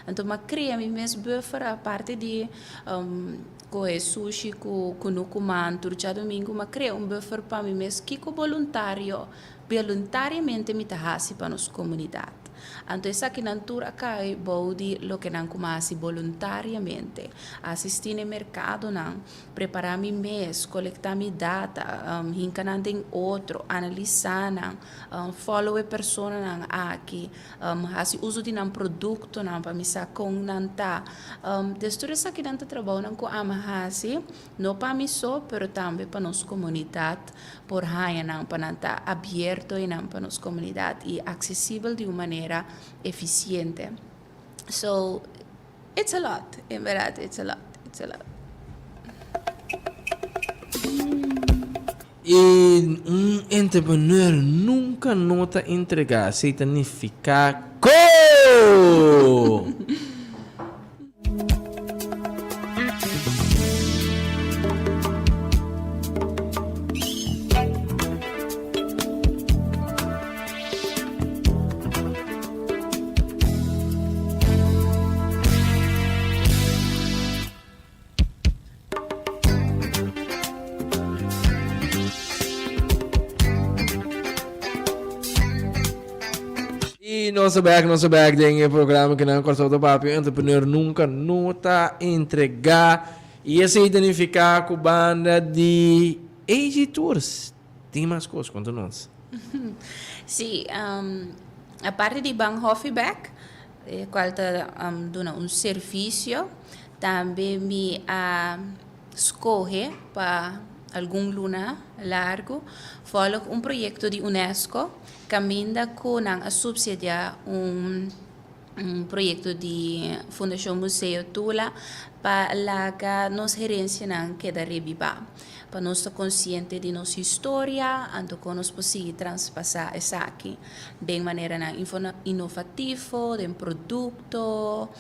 Então, eu cria me mesmo buffer a parte de sushi com no comando, turja domingo, eu cria buffer para mim mesmo que voluntariamente me tá para nossa comunidade. Anto esa que nan tur acá bodi lo que nan kumasi voluntariamente. Assistir no mercado nan, preparar mi mês, coletar mi data, hinka nan den outro, analisar nan, follow a persona nan aqui, hasi uso di nan produto nan pa misa kong nan ta. Destura esa que nan ta trabalho nan ko ama hasi, no pa mi so, pero también para nos comunidad, por haya nan pa nan ta abierto y nan pa nos comunidad y accesible de una manera eficiente. So, it's a lot, en verdad, it's a lot. E um entrepreneur nunca nota entregar, significa co! E nosso back, tem programa que não cortou do papo, entrepreneur nunca nota entregar e esse identificar com banda de Age Tours. Tem mais coisas, conta-nos. Sim, a parte de Back, qual está dando um serviço, também me escolhe para algum luna largo, follow um projeto de Unesco, caminha com a subsidiar projeto de Fundação Museu Tula para nos gerência não queda reviva. Para nós estar consciente de nossa história, então que nós possamos transpassar isso aqui de maneira inovativa, de produto,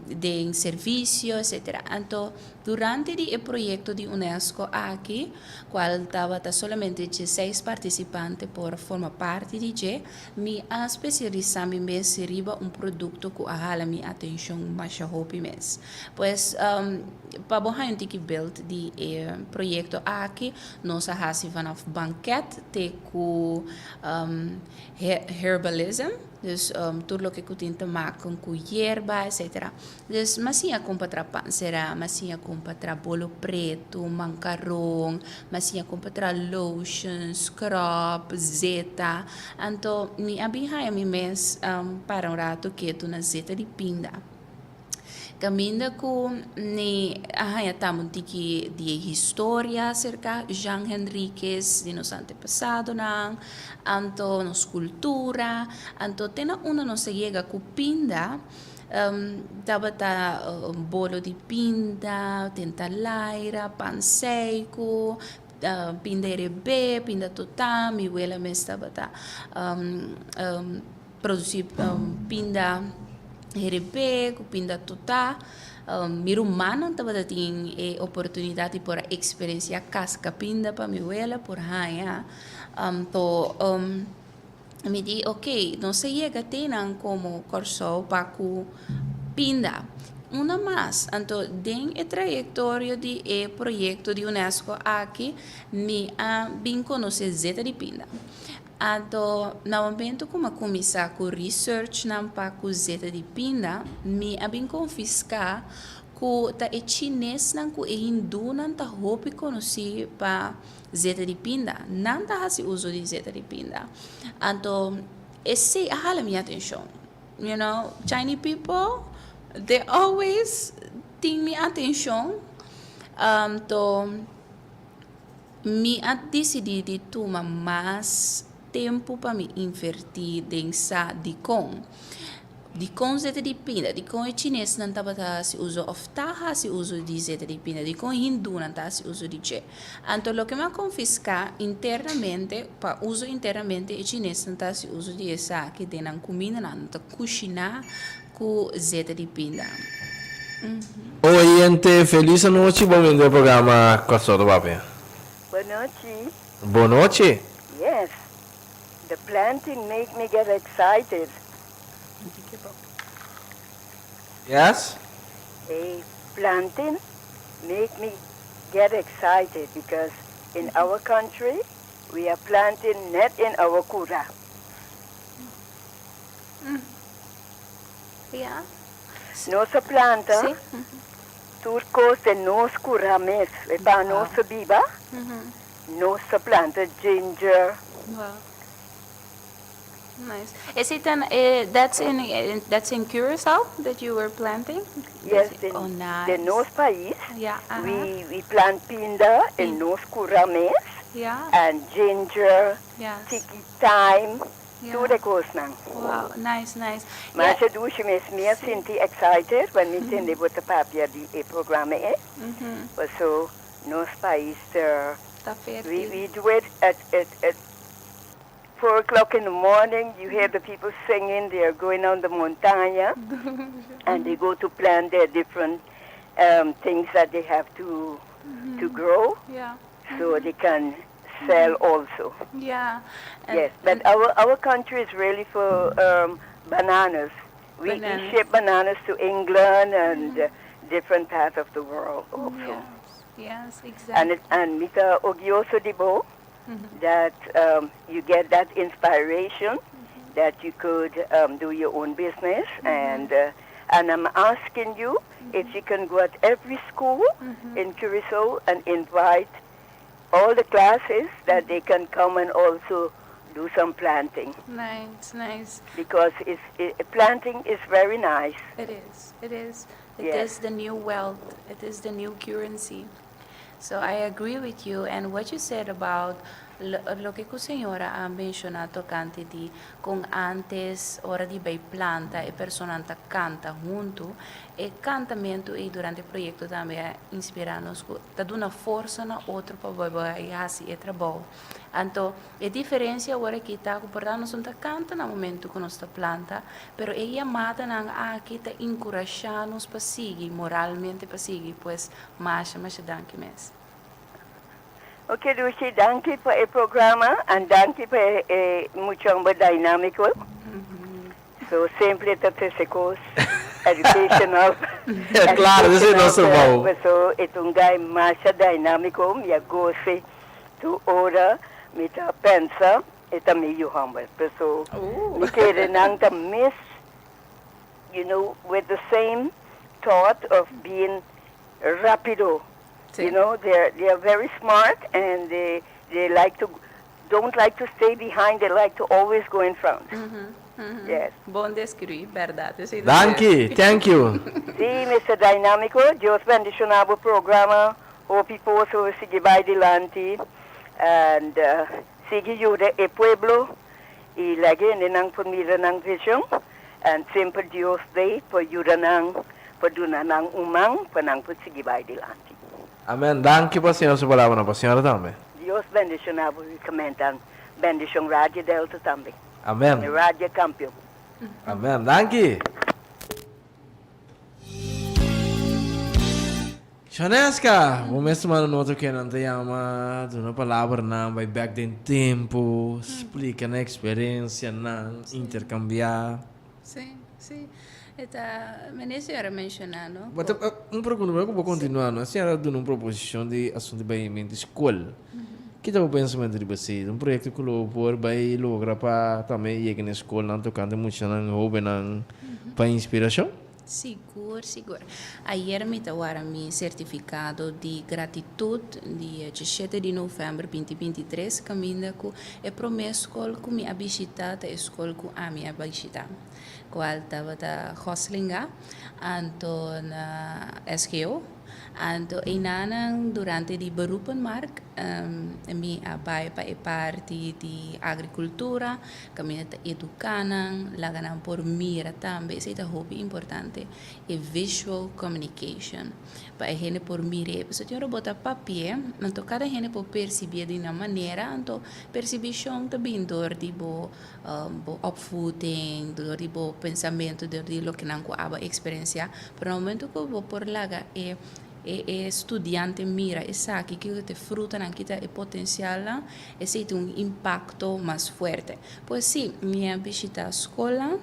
de serviço, etc. Então, durante o projeto de Unesco aqui, qual estava somente 16 participantes por formar parte de me especializando em servir produto que a minha atenção mais rápido mês. Pois, para bom a gente build de projeto aqui, nós fazemos banquete de herbalism, dus tudo o que tenta com hierba, etc. Dus masinha compra pancera, masinha compra bolo preto, macarrão, masinha compra lotion, scrub, zeta. Então, me abihaya mi mês para rato que tu na zeta de pinda. Caminda com ni tamo tiki de história acerca Jean Henriquez de nos antepassados nan, anto nos cultura, anto tena una nos llega com pinda, tabata bolo de pinda, tenta laira, pan seco, pinda erebe, pinda total, mi abuela me tabata produzir pinda herebe, pinda total, mir humano estava tendo oportunidade para experiência casca pinda para mi abuela por haya, me di ok, não se chega tenang como corso para pinda. Uma mais, então, dentro da trajetória de projeto de Unesco aqui, me bem conhecer zeta de pinda. Então, no momento que eu comecei com research na zeta de pinda, me bem confiscar que é chinês não que é hindu não tá roupa conhecer para zeta de pinda, não tá se uso de zeta de pinda. Então, esse a minha atenção. You know, Chinese people, they always take me attention. Então, me decidi de tomar mais tempo para me invertir dentro de com zeta de pinda, de com chinês não estava se uso of taha se uso de zeta de pinda, de com hindu não estava se uso de che. Então, o que me confiscar internamente, para uso internamente, o chinês não estava se uso de essa que tem na comida, não está cozinhar com zeta de pinda. Oi, gente, feliz noite, bem-vindo ao programa Corso do Papo. Boa noite. Boa noite. Yes. The planting make me get excited. Yes? A planting make me get excited because in our country we are planting net in our kura. Yeah. Nossa planta, Sí. turcos de nos curames, e para nossa biba, nossa planta ginger. Wow. Nice. Is it that's in Curacao that you were planting? Yes, Oh, de nice. nos país, Yeah. we plant pinda en nos curames, Yeah. and ginger, Yes. tiki thyme, Yeah. tudo coisa não. Wow. Nice. Mas eu duche me sinto excited when me entende what the papia de programa é. So, nos país, Tá fértil. we do it at 4 o'clock in the morning. You hear the people singing. They are going on the montaña, and they go to plant their different things that they have to grow, Yeah. so they can sell also. Yeah. Yes, but our country is really for bananas. We Bananas. ship bananas to England and different parts of the world also. Yes, exactly. And mita ogioso dibo, that you get that inspiration that you could do your own business. And I'm asking you if you can go at every school in Curacao and invite all the classes that they can come and also do some planting, Nice. because planting is very nice. It is. It Yes. is the new wealth. It is the new currency. So I agree with you. And what you said about lo que tu señora ha mencionado tocante di con antes ora di bei planta e persona canta junto e cantamento e durante il progetto também inspirarnos da una forza na outro para vai assim e trabalho. Então, a diferença agora que está comportando não está canta no momento com nossa planta, pero ela mata não aqui está encorajando-nos para seguir moralmente para seguir, pois mais danke mes. Okay, Lucy, danke por el programa and danke por mucho dinámico. So, sempre te cos educational. Claro, esse é nosso bom. So, é guy mais dinâmico, me gosto tu ora, me ta pensa, é meio humble. So, me quero não ta miss, with the same thought of being rapido. You know, they are very smart, and they don't like to stay behind. They like to always go in front. Yes. Bom descrever, verdade. Danke, thank you. Sí, Mr. Dinámico, Dios bendicionar o programa. Hope you posso seguir by adelante and seguir ayuda el pueblo y la gente nang pamilya nang vision, and sempre Dios day por ayuda nang por duna nang umang panang por seguir by adelante. Amen. Danke pa senhor sa palavra pa senhora também. Dios bendicionar o comentan bendición Radio Delta também. Amen. Radio Campion. Amen. Danke. Shaneska, o mesmo ano noto que não te ama, uma palavra não vai back in tempo, explica na experiência, não intercambiar. Sim. A senhora mencionando. Mas pergunta, eu vou continuar. A senhora deu uma proposição de assunto de bem de escola. Que tal o pensamento de você? Projeto que eu vou vai lograr para também ir na escola, não tocando muito na hobby, para inspiração? Seguro. Ayer me tawara mi certificado de gratitude de 17 de novembro 2023 caminda com e promesso que me abisita a escola com a minha abisita. Qual estava da Hoslinga, anto na SGO, anto inanang durante di beroepenmarkt, mi abai pa e parte di agricultura, kami na educanang, laganang por mira tambe, ito ita hobby importante, e visual communication. Pa e hene por mire, so tiyo bota papie, anto cada hene po percibir di na manera, anto percibisyon tabing door di bo opvoeding, door di bo pensamento, door di lo que nang ko aba experiencia, pero no momento ko bo por laga e estudiante mira e sa que te fruta nan kita e potencial e se tem un impacto más fuerte. Pues sí, mi visita a escola,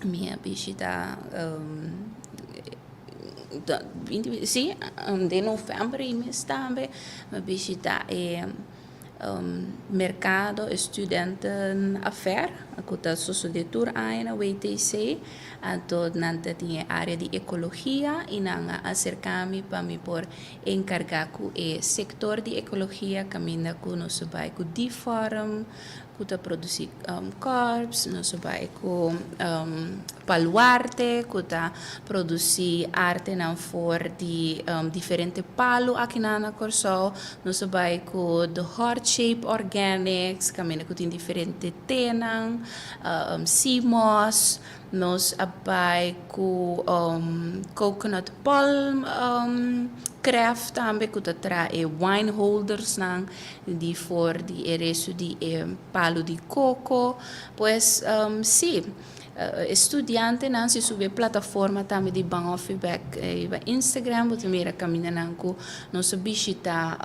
mi visita de novembro e mês também, mi visita mercado studentenaffair, aku ta societur aina WTC, anto nanta tinha área de ecologia e nanga acercami para me por encargar com o setor de ecologia, caminha com nosso bairro de fórum, que está produzir corpos, nosso bairro paluarte, que está produzir arte não for de diferente palo aqui na Corsol, nosso bairro de Heart Shape Organics, caminha com diferente tenang, CMOS, nos abai com coconut palm craft também que tra wine holders nang di for di ereso di palo di coco pues sì estudiante nan si sube plataforma também di Bang Feedback Instagram você mira caminha nan ku nos visita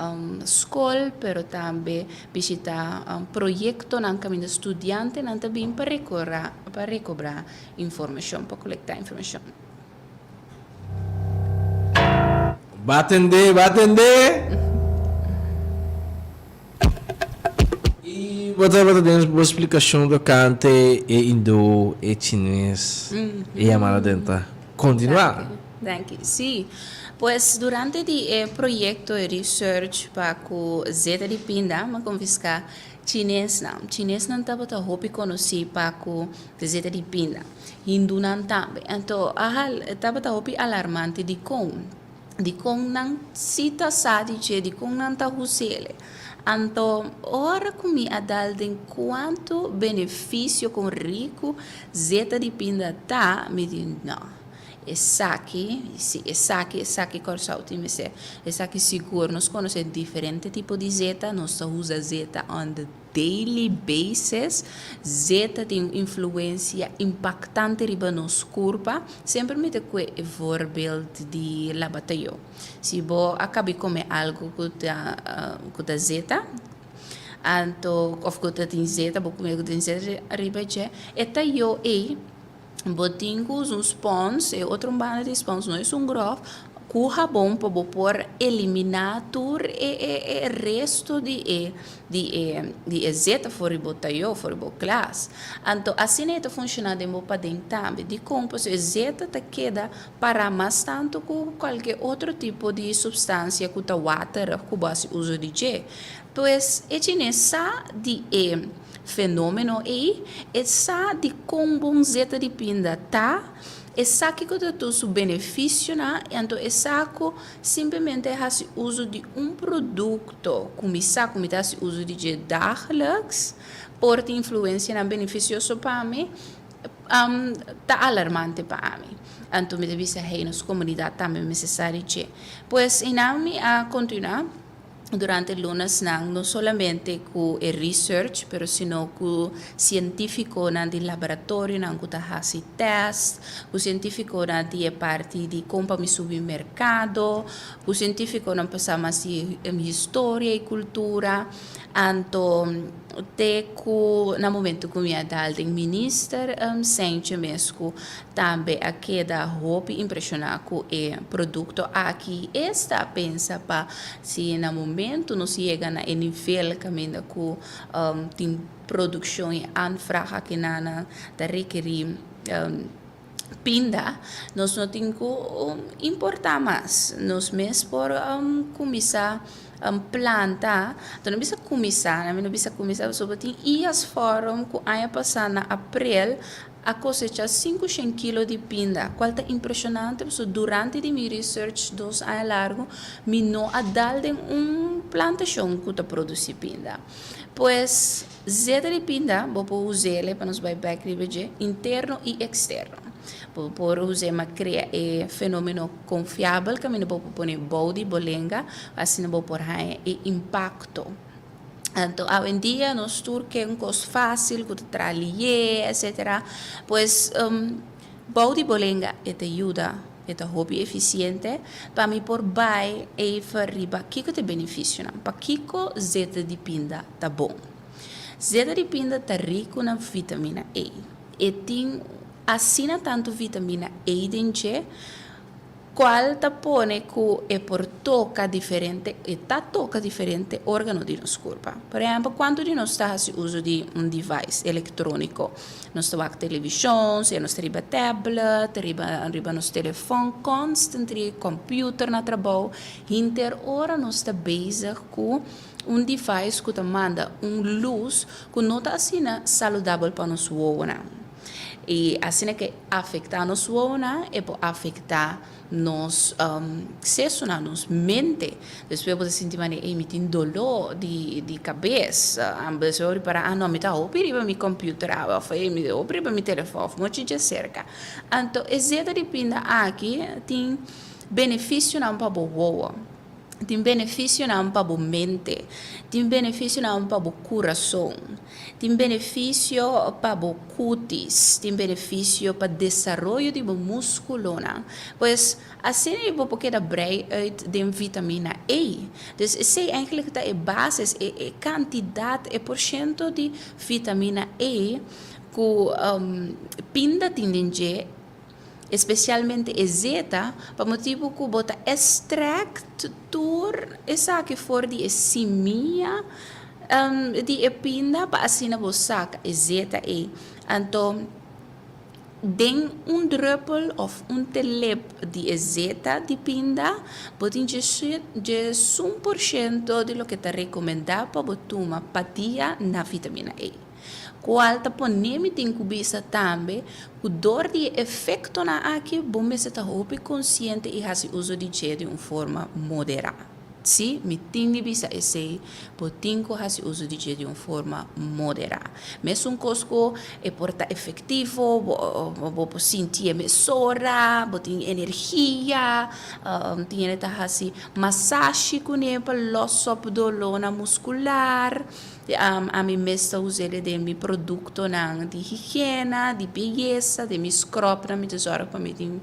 school pero também visita proyecto nan caminha estudiante nan também para recobrar informação para coletar informação. Batende. E botar dentro uma explicação do cante e indo e chinês e a mala dentro. Continuar. Thank you. Sí. Pues durante el proyecto de research para ku Zeta de Pinda, me confiscar chinês não estava tão hopi conheci para ku Zeta de Pinda. Hindu não também. Então, estava tão hopi alarmante de kung nang sita sadice di kung nang tahusele. Anto, ora kumi adal den quanto benefício com rico Zeta de Pinda tá, me diz, não. Esaki Corsau time se esaki seguro nós conhecemos diferente tipo de zeta, nós usa zeta on the daily basis. Zeta tem influência impactante riba nos corpo, sempre me te que voorbeeld de laboratório. Se bo acabe comer algo com a zeta, anto of com a zeta, bo comer com a zeta riba je, eta yo botingos um spons e outro banda de spons não é grof curra bom para por eliminar tur e resto de zeta for botaio for bo class então assim é funciona de mo para dentro também de compos zeta te queda para mais tanto com qualquer outro tipo de substância que tá water que base uso de je pues é nessa de fenômeno essa de como Zeta de Pinda tá essa que tu su benefício na então essa que simplesmente faz uso de produto como tá se uso de dagelijks porta influência na beneficioso para mim tá alarmante para mim então me deve ser nos comunidade também necessário pues inami a continuar durante lunas não solamente com o research, pero sino com científico na de laboratório na que faz test, o científico na de parte de compra mi supermercado, o científico na passar mais de história e cultura, anto na momento que me dá o ministro sente mesmo também a queda roupa impressionar com o produto aqui está pensa para se na momento não se chega na nível caminho com tem produção e anfraga que na da requerir pinda, nós não temos que importar mais, nós mesmo por começar planta, então não precisa começar, só tem ias fórum que aí passar na abril a cosecha 500 kg de pinda, qual é impressionante, porque durante de minha research 2 anos largo, me não adalem plantação que está produzir pinda. Pues, zeta de pinda, vou usar para nos buyback interno e externo. Por usar uma cria fenômeno confiável, que me vou pôr body bolenga, assim vou pôr impacto. Então, hoje em dia, nós turque coisa fácil, que trabalhar, etc. Pues, body bolenga te ajuda, é hobby eficiente, para me por bai e riba, que te beneficia, para que zeta de pinda tá bom. Zeta de pinda tá rico na vitamina E. E tem assina tanto vitamina E dentro qual tapone que é por toca diferente e tá toca diferente órgano de nossa corpo. Por exemplo, quando de nós está se uso de device eletrônico, nós está televisão, se nós riba tablet, riba nos telefone, constante computer na trabalho, inter hora nós está bezig com device que manda luz que não está assim saudável para nós ouvir. E assim que afeta nos ouvir e pode afetar nos sexo na nos mente. Depois você sentir mané me tem dolor de cabeça. Ambas eu para não me tá operindo meu computador, foi me operindo meu telefone, muito de cerca. Então, exeta depende aqui tem benefício não para boa. Tem benefício não para a mente, tem benefício não para o coração, tem benefício para o cutis, tem benefício para o desenvolvimento de músculo. Pois assim é porque da brei de vitamina E. Então, essa é eigenlijk a base, é quantidade, é porcento de vitamina E que pinda tendência especialmente zeta, para motivo que bota extract tur essa que for de simia de epinda para assim na saca zeta e então den druppel of telep de zeta de pinda botin de 1% de lo que está recomendado para botar patia na vitamina E. Qual tá ponendo tem cubisa também o dor de efeito na aqui bom me se tá hope consciente e faz uso de gel de uma forma moderada. Sim, me tem de bisa esse potinco faz uso de gel de uma forma moderada. Mesmo cosco é porta efetivo, vou sentir emissora, botin energia, tinha tá faz massagem com ele para lossop dolor muscular. A mim mesma usei de meu produto de higiene, de beleza, de meu scrub, na minha tesoura para mim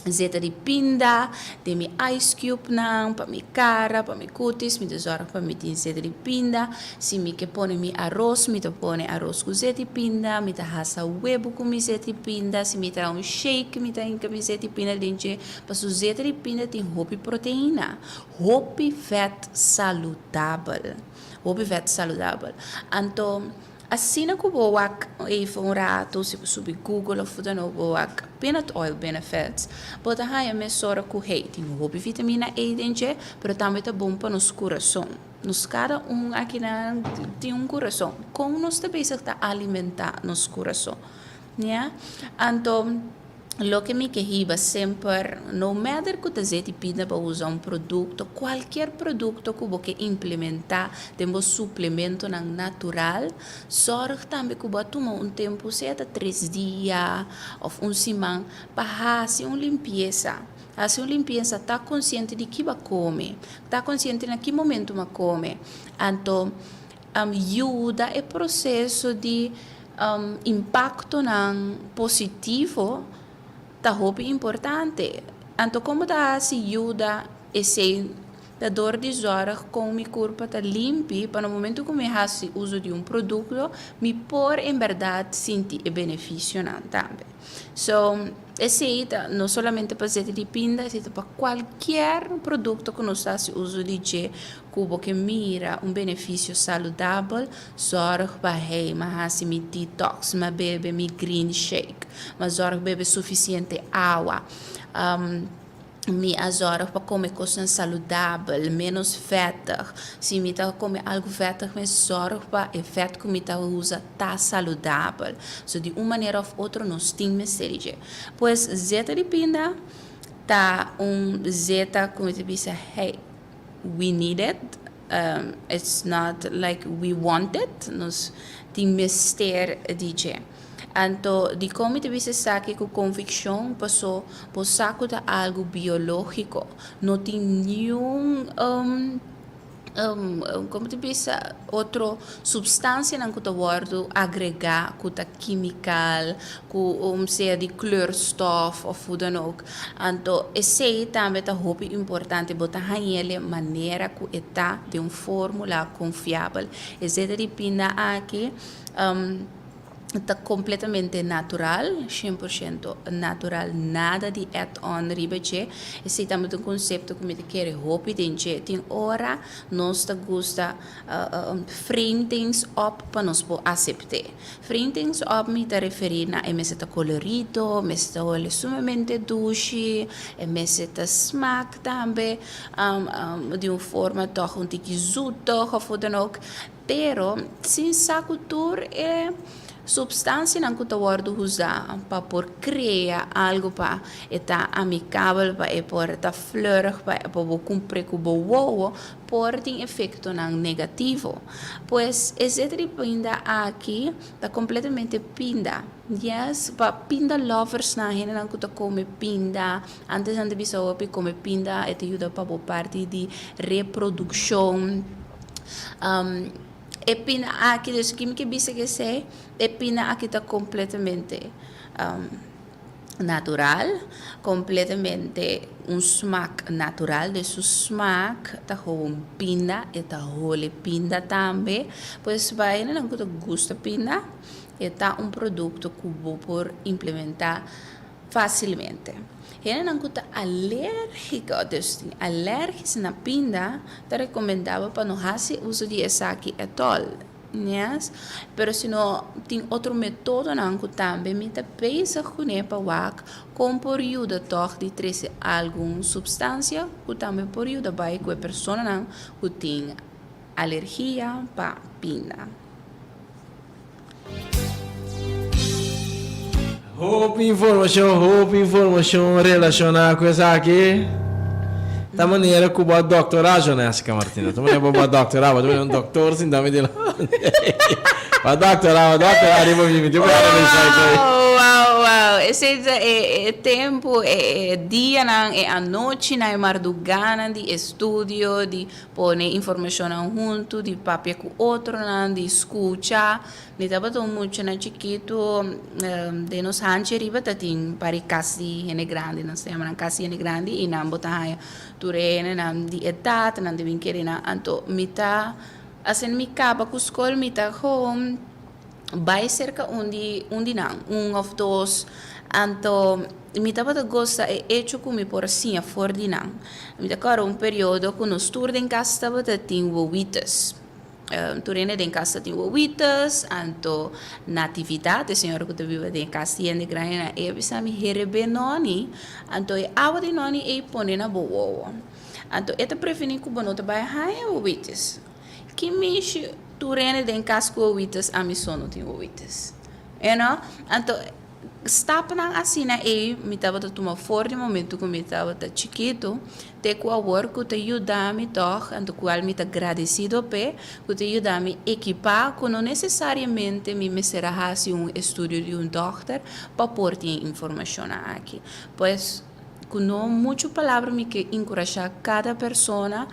zeta de pinda, de meu ice cube para minha cara, para meu cutis, minha tesoura para mim zeta de pinda. Se me que põe meu arroz, me to põe arroz com zeta de pinda, me to hasa huevo com meu zeta de pinda, se me tra shake, me to inca meu zeta de pinda dentro, para o zeta de pinda tem hopi proteína, hopi fat saudável. Hopi-vet saudável. Então, assim que eu vou even um rato, se subir Google ou dan ook vou peanut oil benefits, bota aí a mesora com rei, tem vitamina E dentro, mas também é bom para nos coração. Nos cada aqui tem coração, como nós também está alimentar nos coração, né? Então lo que me quejiba sempre, no matter que você pida para usar produto, qualquer produto que você implementar, tem suplemento natural, sorge também que você toma tempo, certo, 3 dias ou semana, para fazer uma limpeza. Fazer uma limpeza, está consciente de que vai comer, está consciente de que momento vai comer. Então, ajuda o processo de impacto positivo, tá roupa importante. Então, como tá se ajuda esse da dor de zora com meu corpo tá limpo, para no momento que eu faço uso de produto, me por em verdade sentir o benefício também. So, esse não somente para ser de pinda, é para qualquer produto que nós faço uso de que que mira benefício saudável, zorg para mas me detox, mas bebe me green shake, mas zorg bebe suficiente água. Me azora para comer coisas saudáveis, menos fetas. Se me tá comer algo fetas, me zorg para o feto que me tá usa tá saudável. So de uma maneira ou outra nós temos que pois zeta de pinda tá zeta como te disse, hey, we need it. It's not like we want it. Nós temos que ter DJ. Então, de como te visse saque com convicção, passou por saco de algo biológico, não tem nenhum como te disse, outra substância não que tu agregar, que tá química, que seja de kleurstof ou fudan ook. Então, esse também é muito importante, botar ele maneira que está de uma fórmula confiável. Esse depende aqui está completamente natural, 100% natural, nada de add-on ribeche. Esse também um conceito que me quer hopi dentro. Tem hora nós te gusta frame things up para nós po aceitar. Frame things up me te referir na me está colorido, me está olhe sumamente duche, me está smaak também de uma forma toch um tique zoetig of wat dan ook. Pero sin sa cultura é substância não que word usar para por criar algo para estar amigável para por estar fleurig para cumprir com o wow por tem efeito não negativo. Pois esse pinda aqui está completamente pinda. Yes, para pinda lovers na gente não que come pinda antes de bisa opi come pinda e te ajuda para parte de reprodução. E pina aqui, dus que bisa que sei, e pina aqui está completamente natural, completamente smaak natural, de su smaak está com pinda, e está hole pinda também, pois vai não que gusta pinda, e está produto que vou por implementar facilmente. Ele não está alérgico, dus alérgico na pinda, está recomendável para não fazer uso de essa aqui etol. Yes? Pero se não tem outro método não que também me está pensando com ele para com por ajuda de trazer alguma substância que também por ajuda para a pessoa não que tem alergia para pinda. Hope informação relacionada com essa aqui. Da maneira que o doutorado, né, Martina? Tu me lembra o doutorado, tu é doutor, sim, dá-me de lá. O doutorado, arriba me deu Wow. Esse é tempo, é dia, é a noite, é madrugada de estudo, de pôr informação junto, de papel com outro, de escutar. De estava muito na chiquito, de nos antes riba tem para casa de grande, nós temos uma casa de grande e não botar turene, não de idade, não de vinqueira, então mita, assim me capa com escola, mita home, vai cerca onde não, of dois, então mita para gosta é hecho como por assim fora de não, mita cara período que nós turno em casa estava tem wowitas. Turene den casa tem wowitas, anto natividade, senhora que vive den casa de grande, e bisa mi herebe noni, anto e awa de noni e pone na boa. Anto eta prevenir que bonota vai haia wowitas. Que mishi turene den casa com wowitas, a mi sono tem wowitas. Anto stap nang asina me tava tomar fora de momento que me tava chiquito, te com a work que te ajuda me toch, anto qual me tá agradecido pe, que te ajuda me equipar, que não necessariamente me será um estudo de doctor para pôr informação aqui. Pois, que não muito palavra me que encorajar cada pessoa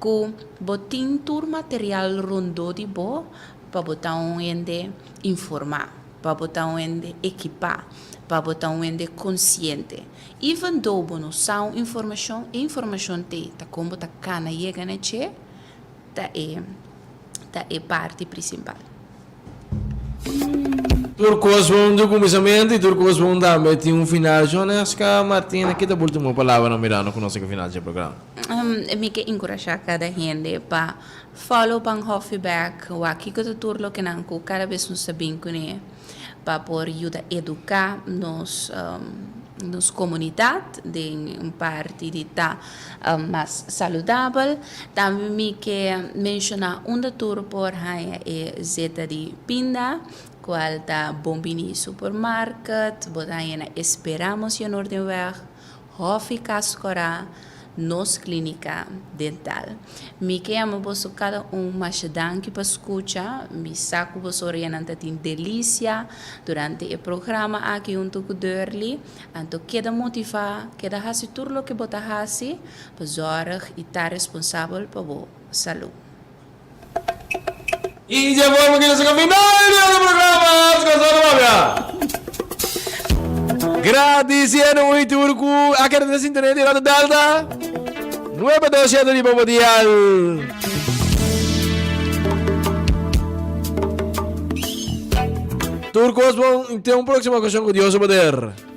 que botin tur material rondo de bo para botar ende informar. Para botar ende equipar, para botar ende consciente. Even though não são informação tá como tá cana chega na che, tá é parte principal. Turcos bom do começamento e turcos bom também tem final. Jonesca Martina, que tá por última palavra no mirando com nosso final do programa. Me que encorajar cada gente para follow bang feedback, o aqui que turlo que não cada vez nos sabem com ele. Para por ajudar a educar nos comunidade de parte de estar mais saudável. Também me que mencionar tour por aí é Zeta de Pinda, qual está bombini supermarket, botaina esperamos em Noordenweg, Hofi Cascora, nos clínica dental. Me que amo você cada mais danke para escutar, me saco você orientando tem delícia durante o programa aqui junto com Dörli, então queda motivar, queda fazer tudo o que você faz, para zorg e estar responsável para a saúde. E já vamos aqui nesse final do programa. Agradecendo muito a queda da sintonia de Radio Delta. 9-200 di Popodial. Turcos, bom, então, próxima ocasião com Deus, poder.